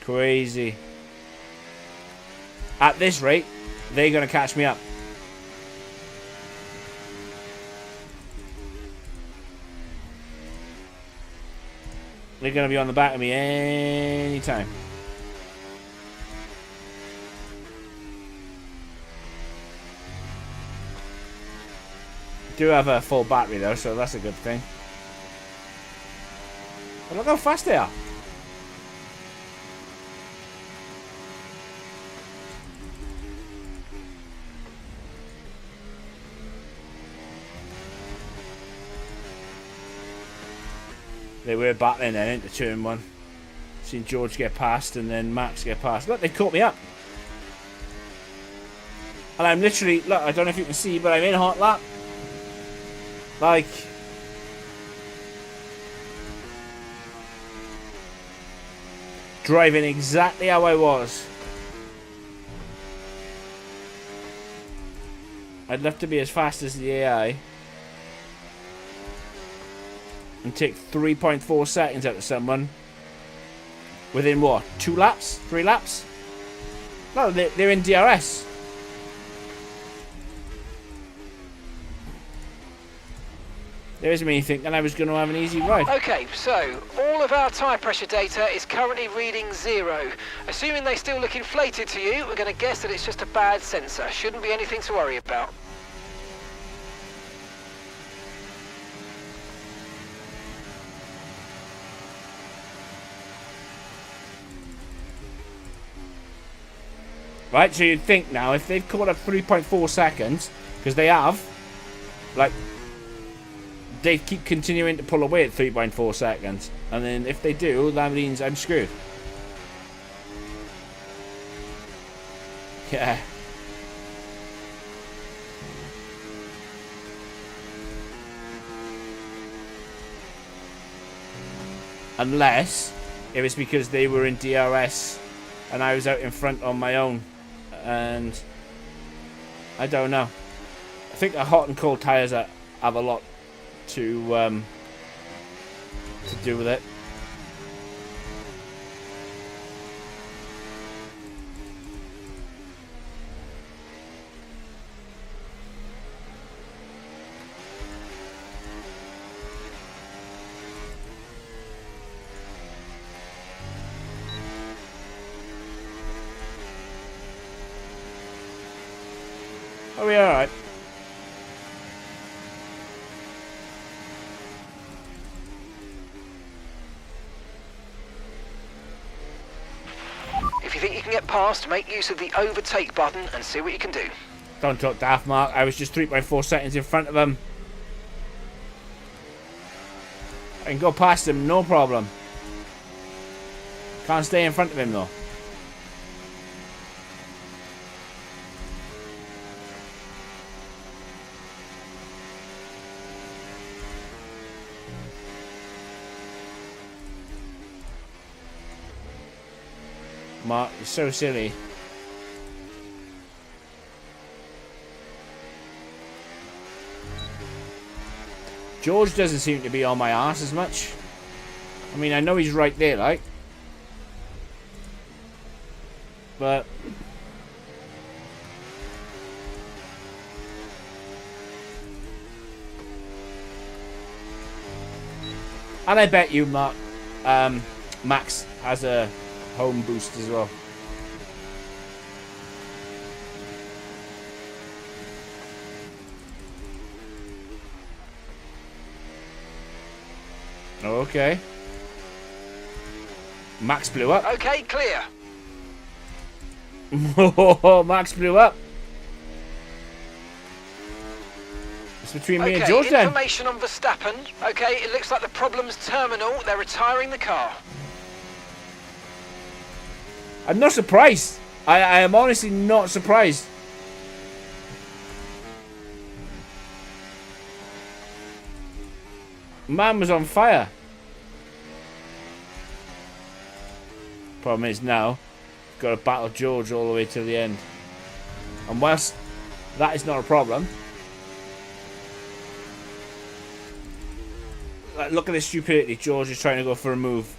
Crazy. At this rate, they're going to catch me up. They're going to be on the back of me anytime. Do have a full battery though, so that's a good thing. But look how fast they are. They were battling then into turn one. Seen George get past and then Max get past. Look, they caught me up. And I'm literally, look, I don't know if you can see, but I'm in hot lap. Like, driving exactly how I was. I'd love to be as fast as the AI and take 3.4 seconds out of someone within what, 2 laps? 3 laps? No, they're in DRS. There isn't me thinking I was going to have an easy ride. Okay, so all of our tyre pressure data is currently reading 0. Assuming they still look inflated to you, we're going to guess that it's just a bad sensor. Shouldn't be anything to worry about. Right, so you'd think now, if they've caught up 3.4 seconds, because they have, like, they keep continuing to pull away at 3.4 seconds. And then if they do, that means I'm screwed. Yeah. Unless it was because they were in DRS and I was out in front on my own. And I don't know. I think the hot and cold tyres have a lot to do with it. Are we alright? If you think you can get past, make use of the overtake button and see what you can do. Don't talk daft, Mark. I was just 3.4 seconds in front of him. I can go past him, no problem. Can't stay in front of him, though. Mark, you're so silly. George doesn't seem to be on my ass as much. I mean, I know he's right there, like. But... and I bet you, Mark, Max has a home boost as well. Okay. Max blew up. Okay, clear. Max blew up. It's between me and George then. Information on Verstappen. Okay, it looks like the problem's terminal. They're retiring the car. I'm not surprised. I am honestly not surprised. Man was on fire. Problem is now, got to battle George all the way to the end. And whilst that is not a problem, like, look at this stupidity. George is trying to go for a move.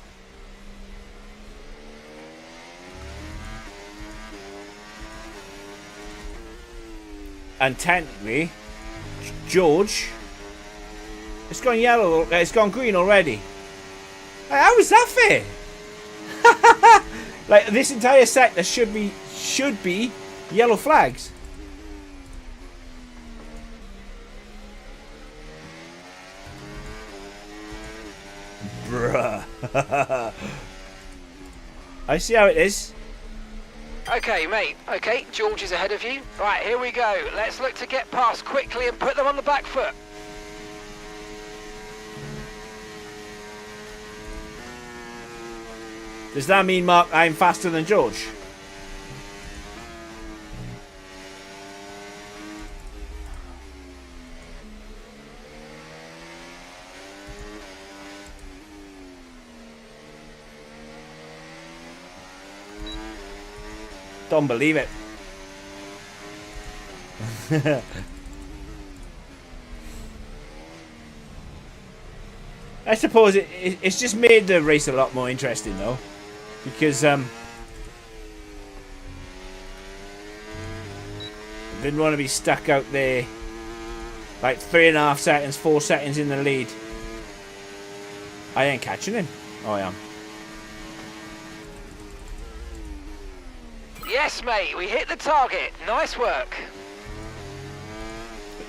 And technically, George, it's gone yellow. It's gone green already. How is that fair? Like, this entire sector should be yellow flags. Bruh. I see how it is. Okay, mate. Okay, George is ahead of you. Right, here we go. Let's look to get past quickly and put them on the back foot. Does that mean, Mark, I'm faster than George? Don't believe it. I suppose it's just made the race a lot more interesting, though. Because, didn't want to be stuck out there like 3.5 seconds, 4 seconds in the lead. I ain't catching him. Oh, I am. Yes, mate, we hit the target. Nice work.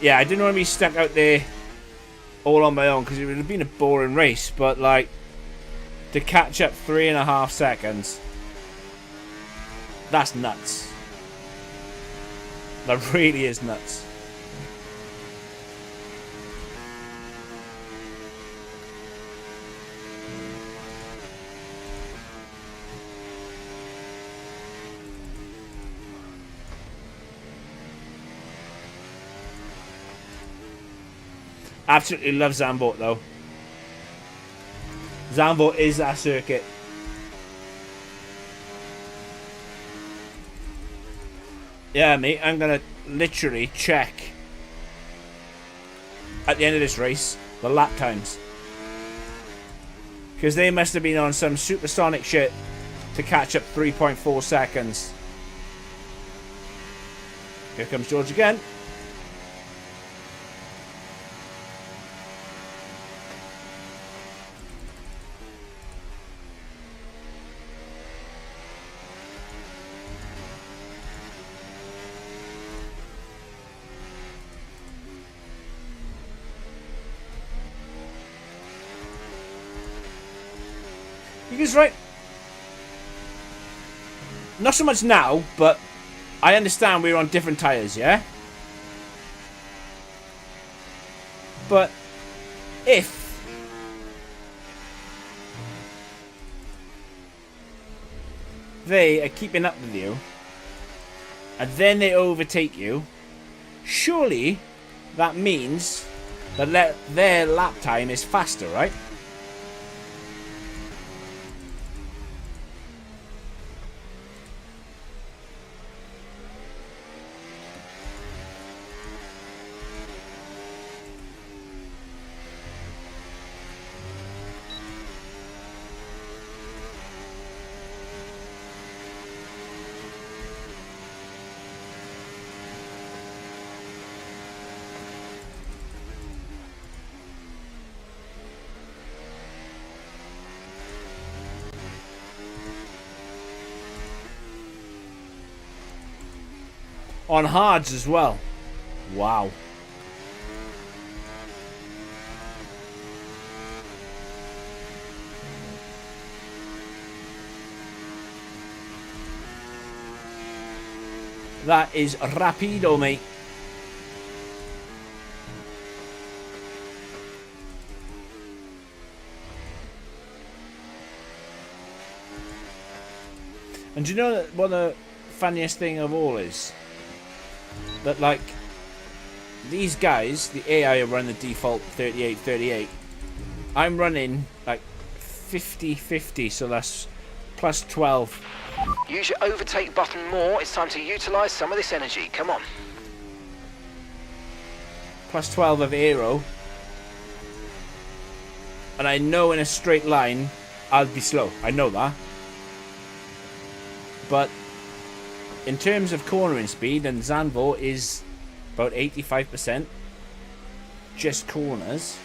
Yeah, I didn't want to be stuck out there all on my own because it would have been a boring race. But, like, to catch up 3.5 seconds, that's nuts. That really is nuts. Absolutely love Zandvoort though. Zandvoort is that circuit. Yeah, mate, I'm gonna literally check at the end of this race the lap times, because they must have been on some supersonic shit to catch up 3.4 seconds. Here comes George again. Because, right, not so much now, but I understand we're on different tyres, yeah? But if they are keeping up with you and then they overtake you, surely that means that their lap time is faster, right? On hards as well. Wow. That is rapido, mate. And do you know that what the funniest thing of all is? That, like, these guys, the AI are running the default 38-38. I'm running, like, 50-50, so that's plus 12. Use your overtake button more. It's time to utilize some of this energy. Come on. Plus 12 of aero. And I know in a straight line, I'll be slow. I know that. But in terms of cornering speed, and Zandvoort is about 85% just corners,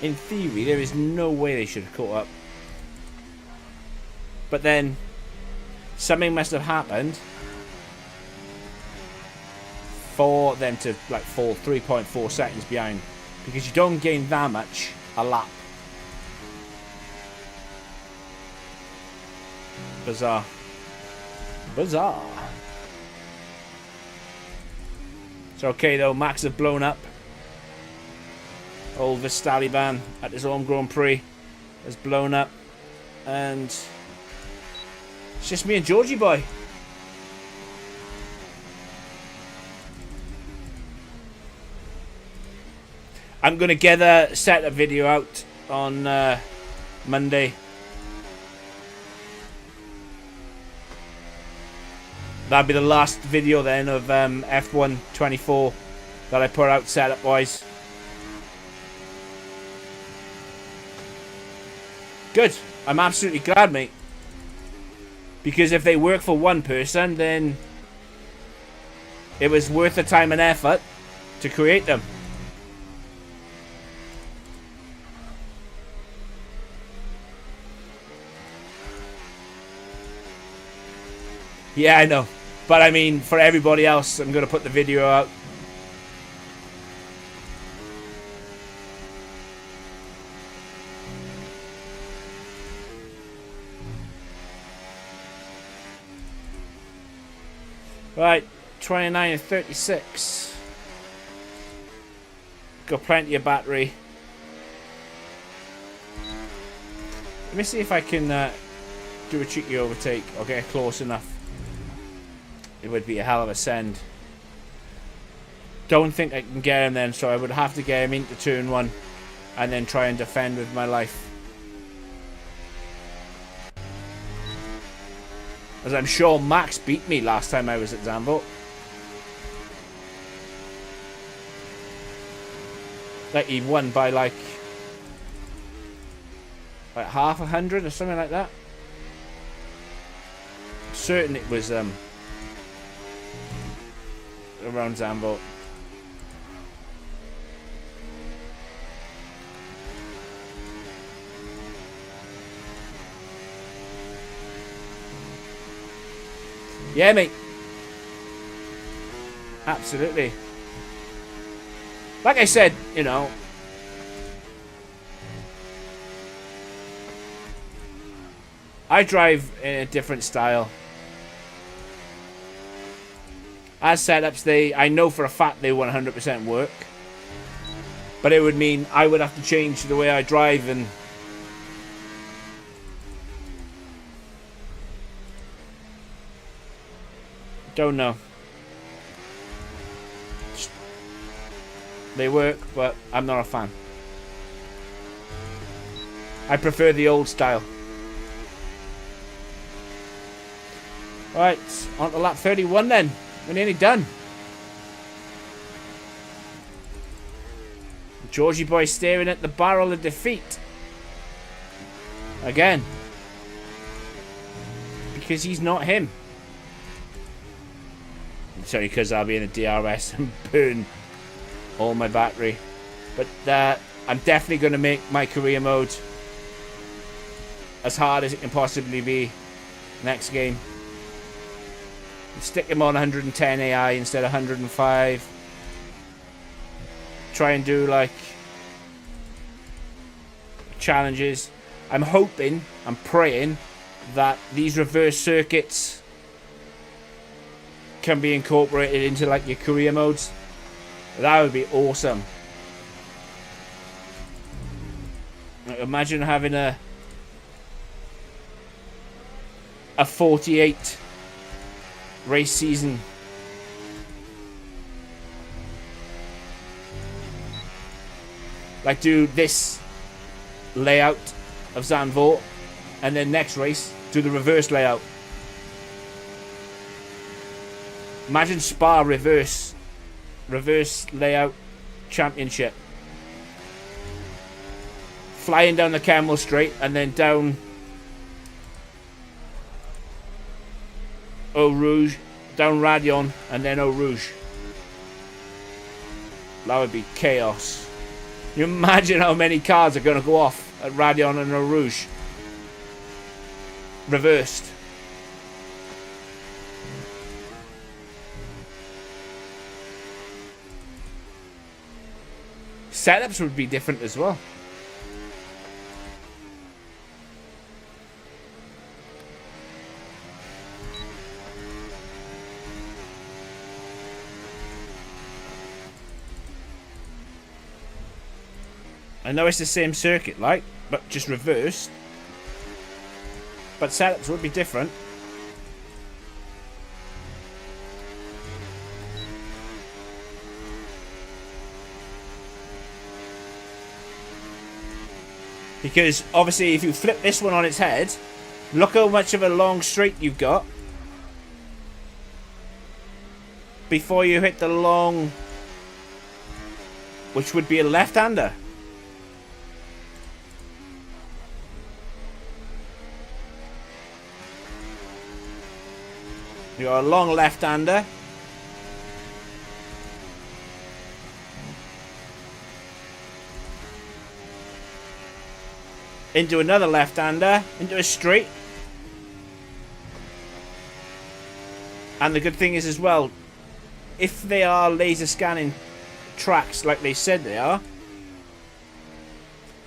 in theory there is no way they should have caught up. But then something must have happened for them to like fall 3.4 seconds behind, because you don't gain that much a lap. Bizarre. Bizarre. It's okay though, Max have blown up. Old Vistaliban at his own Grand Prix has blown up, and it's just me and Georgie boy. I'm gonna get a setup video out on Monday. That'll be the last video then of F1 24 that I put out setup wise. Good. I'm absolutely glad, mate. Because if they work for one person, then it was worth the time and effort to create them. Yeah, I know. But I mean, for everybody else, I'm going to put the video out. Right, 29 and 36. Got plenty of battery. Let me see if I can do a cheeky overtake or get close enough. It would be a hell of a send. Don't think I can get him then, so I would have to get him into turn 1 and then try and defend with my life. As I'm sure Max beat me last time I was at Zandvoort. Like he won by like half 100 or something like that. I'm certain it was around Zandvoort. Yeah, mate. Absolutely. Like I said, you know, I drive in a different style. As setups, I know for a fact they 100% work. But it would mean I would have to change the way I drive and don't know. They work, but I'm not a fan. I prefer the old style. Right, on to lap 31 then. We're nearly done. Georgie boy staring at the barrel of defeat. Again. Because he's not him. Sorry, because I'll be in the DRS and burn all my battery. But I'm definitely going to make my career mode as hard as it can possibly be next game. Stick him on 110 AI instead of 105. Try and do like challenges. I'm hoping, I'm praying that these reverse circuits can be incorporated into like your career modes. That would be awesome. Imagine having a 48 race season. Like do this layout of Zandvoort and then next race do the reverse layout. Imagine Spa reverse layout championship. Flying down the Camel Straight and then down Eau Rouge, down Radion and then Eau Rouge. That would be chaos. You imagine how many cars are going to go off at Radion and Eau Rouge. Reversed. Setups would be different as well. I know it's the same circuit, like, but just reversed. But setups would be different. Because obviously if you flip this one on its head, look how much of a long straight you've got before you hit the long, which would be a left-hander. You got a long left-hander. Into another left-hander, into a straight. And the good thing is as well, if they are laser scanning tracks like they said they are,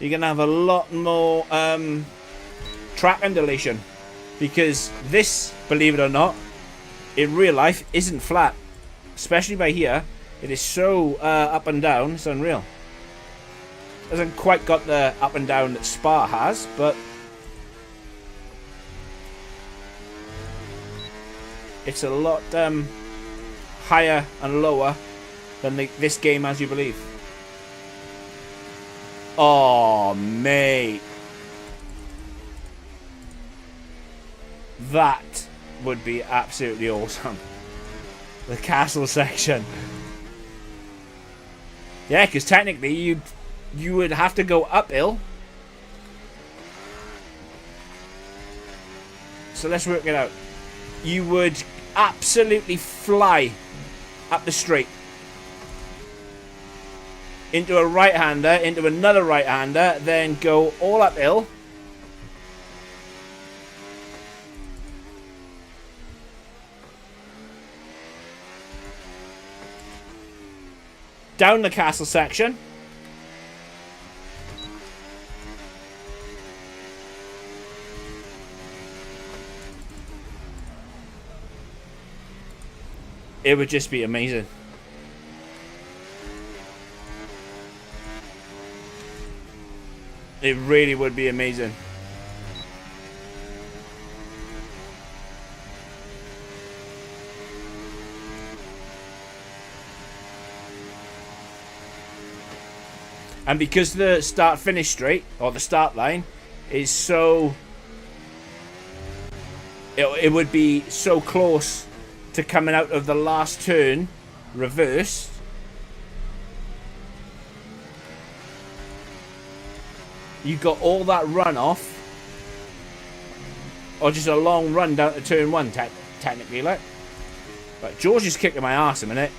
you're going to have a lot more track undulation. Because this, believe it or not, in real life isn't flat. Especially by here. It is so up and down, it's unreal. Hasn't quite got the up and down that Spa has, but it's a lot higher and lower than this game as you believe. Oh, mate. That would be absolutely awesome. The castle section. Yeah, because technically you would have to go uphill. So let's work it out. You would absolutely fly up the straight. Into a right-hander, into another right-hander, then go all uphill. Down the castle section. It would just be amazing. It really would be amazing. And because the start-finish straight, or the start line, is so... It would be so close to coming out of the last turn, reversed. You got all that run off. Or just a long run down to turn one, technically, like. But George is kicking my ass a minute.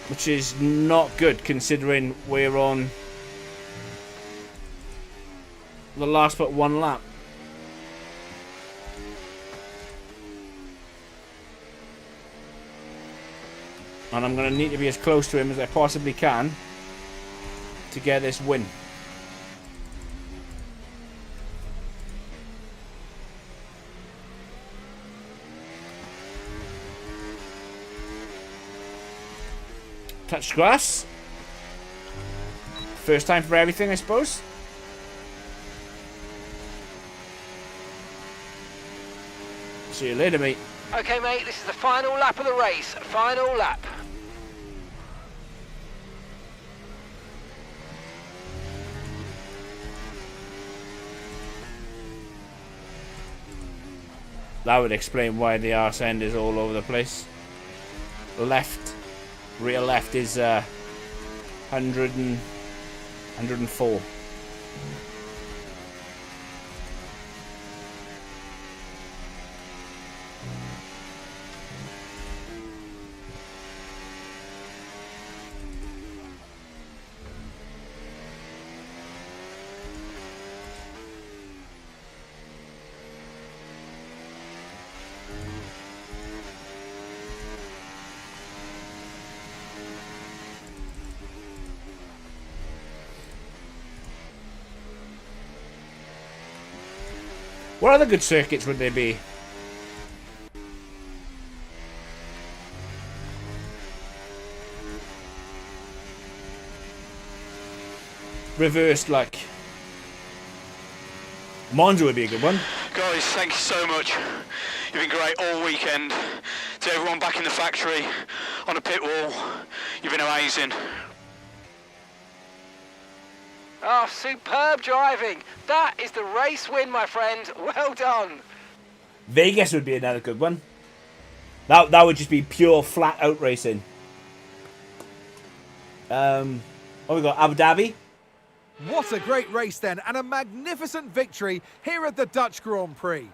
Which is not good, considering we're on the last but one lap. And I'm going to need to be as close to him as I possibly can to get this win. Touch grass. First time for everything, I suppose. See you later, mate. Okay, mate, this is the final lap of the race. Final lap. That would explain why the arse end is all over the place. Left, rear left is 104. What other good circuits would there be? Reversed, like Monza would be a good one. Guys, thank you so much. You've been great all weekend. To everyone back in the factory, on the pit wall, you've been amazing. Oh, superb driving. That is the race win, my friend. Well done. Vegas would be another good one. That would just be pure flat out racing. What we got? Abu Dhabi. What a great race then, and a magnificent victory here at the Dutch Grand Prix.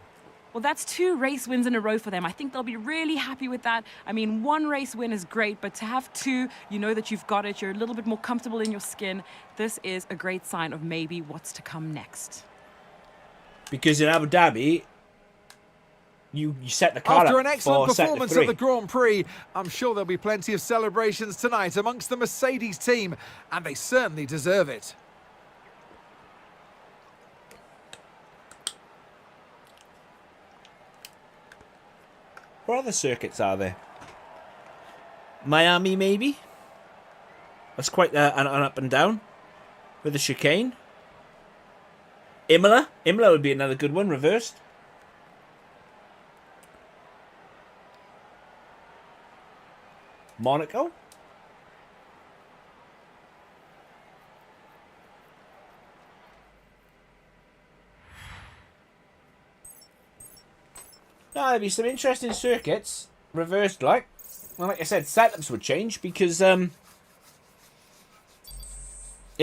Well, that's 2 race wins in a row for them. I think they'll be really happy with that. I mean, 1 race win is great, but to have 2, you know that you've got it. You're a little bit more comfortable in your skin. This is a great sign of maybe what's to come next. Because in Abu Dhabi, you set the car After up an excellent for performance sector at the 3. Grand Prix, I'm sure there'll be plenty of celebrations tonight amongst the Mercedes team, and they certainly deserve it. What other circuits are there? Miami, maybe? That's quite an up and down. With a chicane. Imola. Imola would be another good one, reversed. Monaco. Now, there'd be some interesting circuits, reversed like. And like I said, setups would change because, you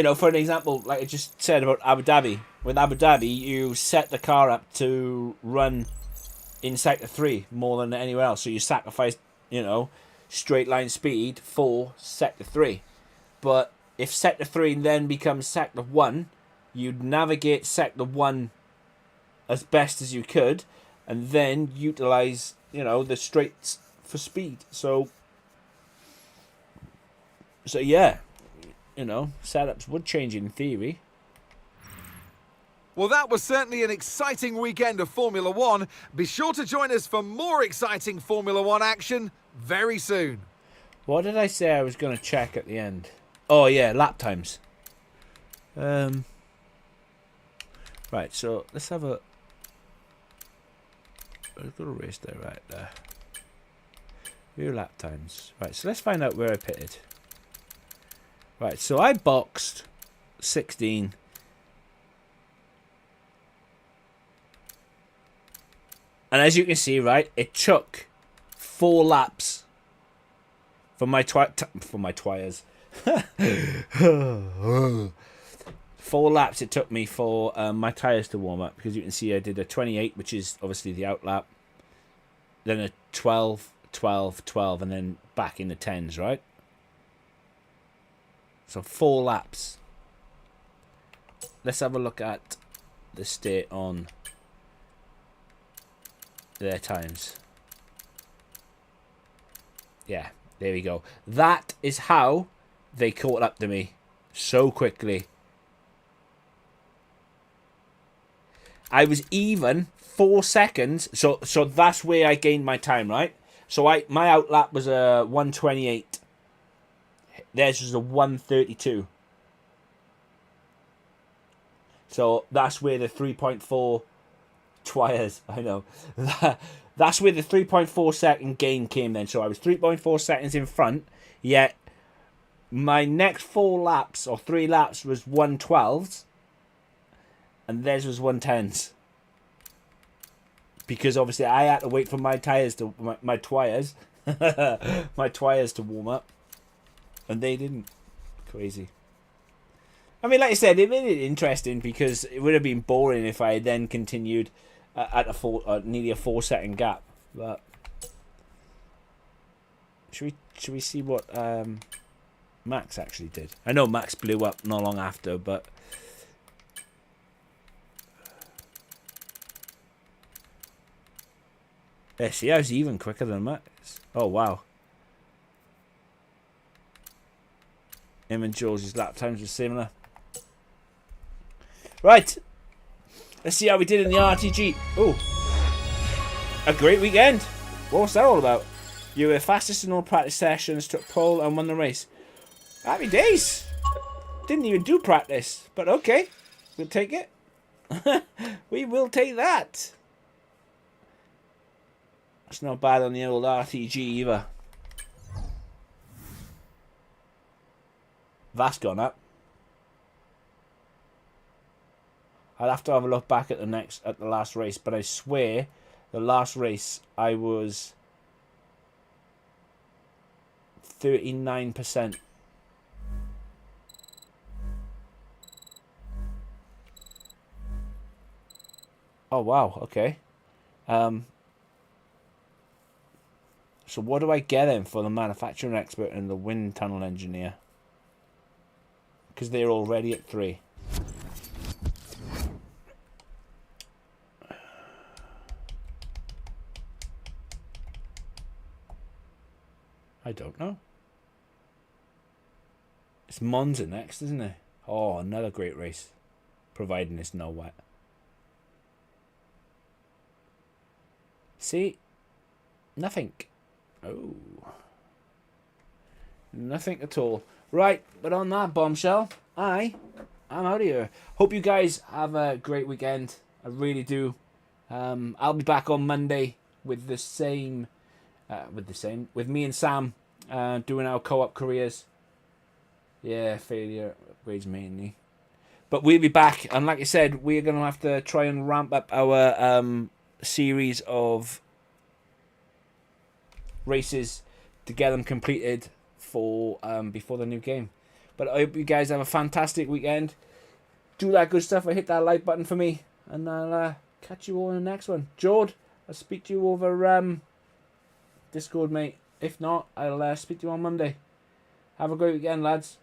know, for an example, like I just said about Abu Dhabi. With Abu Dhabi, you set the car up to run in sector 3 more than anywhere else. So you sacrifice, you know, straight line speed for sector 3. But if sector 3 then becomes sector 1, you'd navigate sector 1 as best as you could, and then utilize, you know, the straights for speed. So yeah, you know, setups would change in theory. Well, that was certainly an exciting weekend of Formula One. Be sure to join us for more exciting Formula One action very soon. What did I say I was going to check at the end? Oh yeah, lap times. Right, so let's have a... I've got a race there, right there. View lap times. Right, so let's find out where I pitted. Right, so I boxed 16. And as you can see, right, it took 4 laps for my tires. 4 laps it took me for my tires to warm up, because you can see I did a 28, which is obviously the out lap, then a 12, 12, 12, and then back in the 10s, right? So 4 laps. Let's have a look at the state on their times. Yeah, there we go. That is how they caught up to me so quickly. I was even 4 seconds, so that's where I gained my time, right? So my out lap was a 128. Theirs was a 132. So that's where the 3.4 tires, I know. That's where the 3.4 second gain came then. So I was 3.4 seconds in front, yet my next 4 laps, or 3 laps, was 112s, and theirs was 110s. Because obviously I had to wait for my tires to my tires to warm up, and they didn't. Crazy. I mean, like I said, it made it interesting, because it would have been boring if I had then continued at nearly a 4 second gap. But should we see what Max actually did? I know Max blew up not long after, but yeah, see, I was even quicker than Max. Oh wow. Him and George's lap times were similar. Right. Let's see how we did in the RTG. Oh. A great weekend. What was that all about? You were fastest in all practice sessions, took pole and won the race. Happy days. Didn't even do practice. But okay. We'll take it. We will take that. It's not bad on the old RTG either. That's gone up. I'll have to have a look back at the last race, but I swear the last race I was 39%. Oh wow, okay. So what do I get then for the manufacturing expert and the wind tunnel engineer? Because they're already at 3. I don't know. It's Monza next, isn't it? Oh, another great race. Providing it's no wet. See? Nothing. Oh. Nothing at all. Right, but on that bombshell, I'm out of here. Hope you guys have a great weekend. I really do. I'll be back on Monday with with me and Sam doing our co-op careers. Yeah, failure upgrades mainly. But we'll be back, and like I said, we're going to have to try and ramp up our series of races to get them completed for before the new game. But I hope you guys have a fantastic weekend. Do that good stuff. Hit that like button for me, and I'll catch you all in the next one. Jord, I'll speak to you over Discord, mate. If not, I'll speak to you on Monday. Have a great weekend, lads.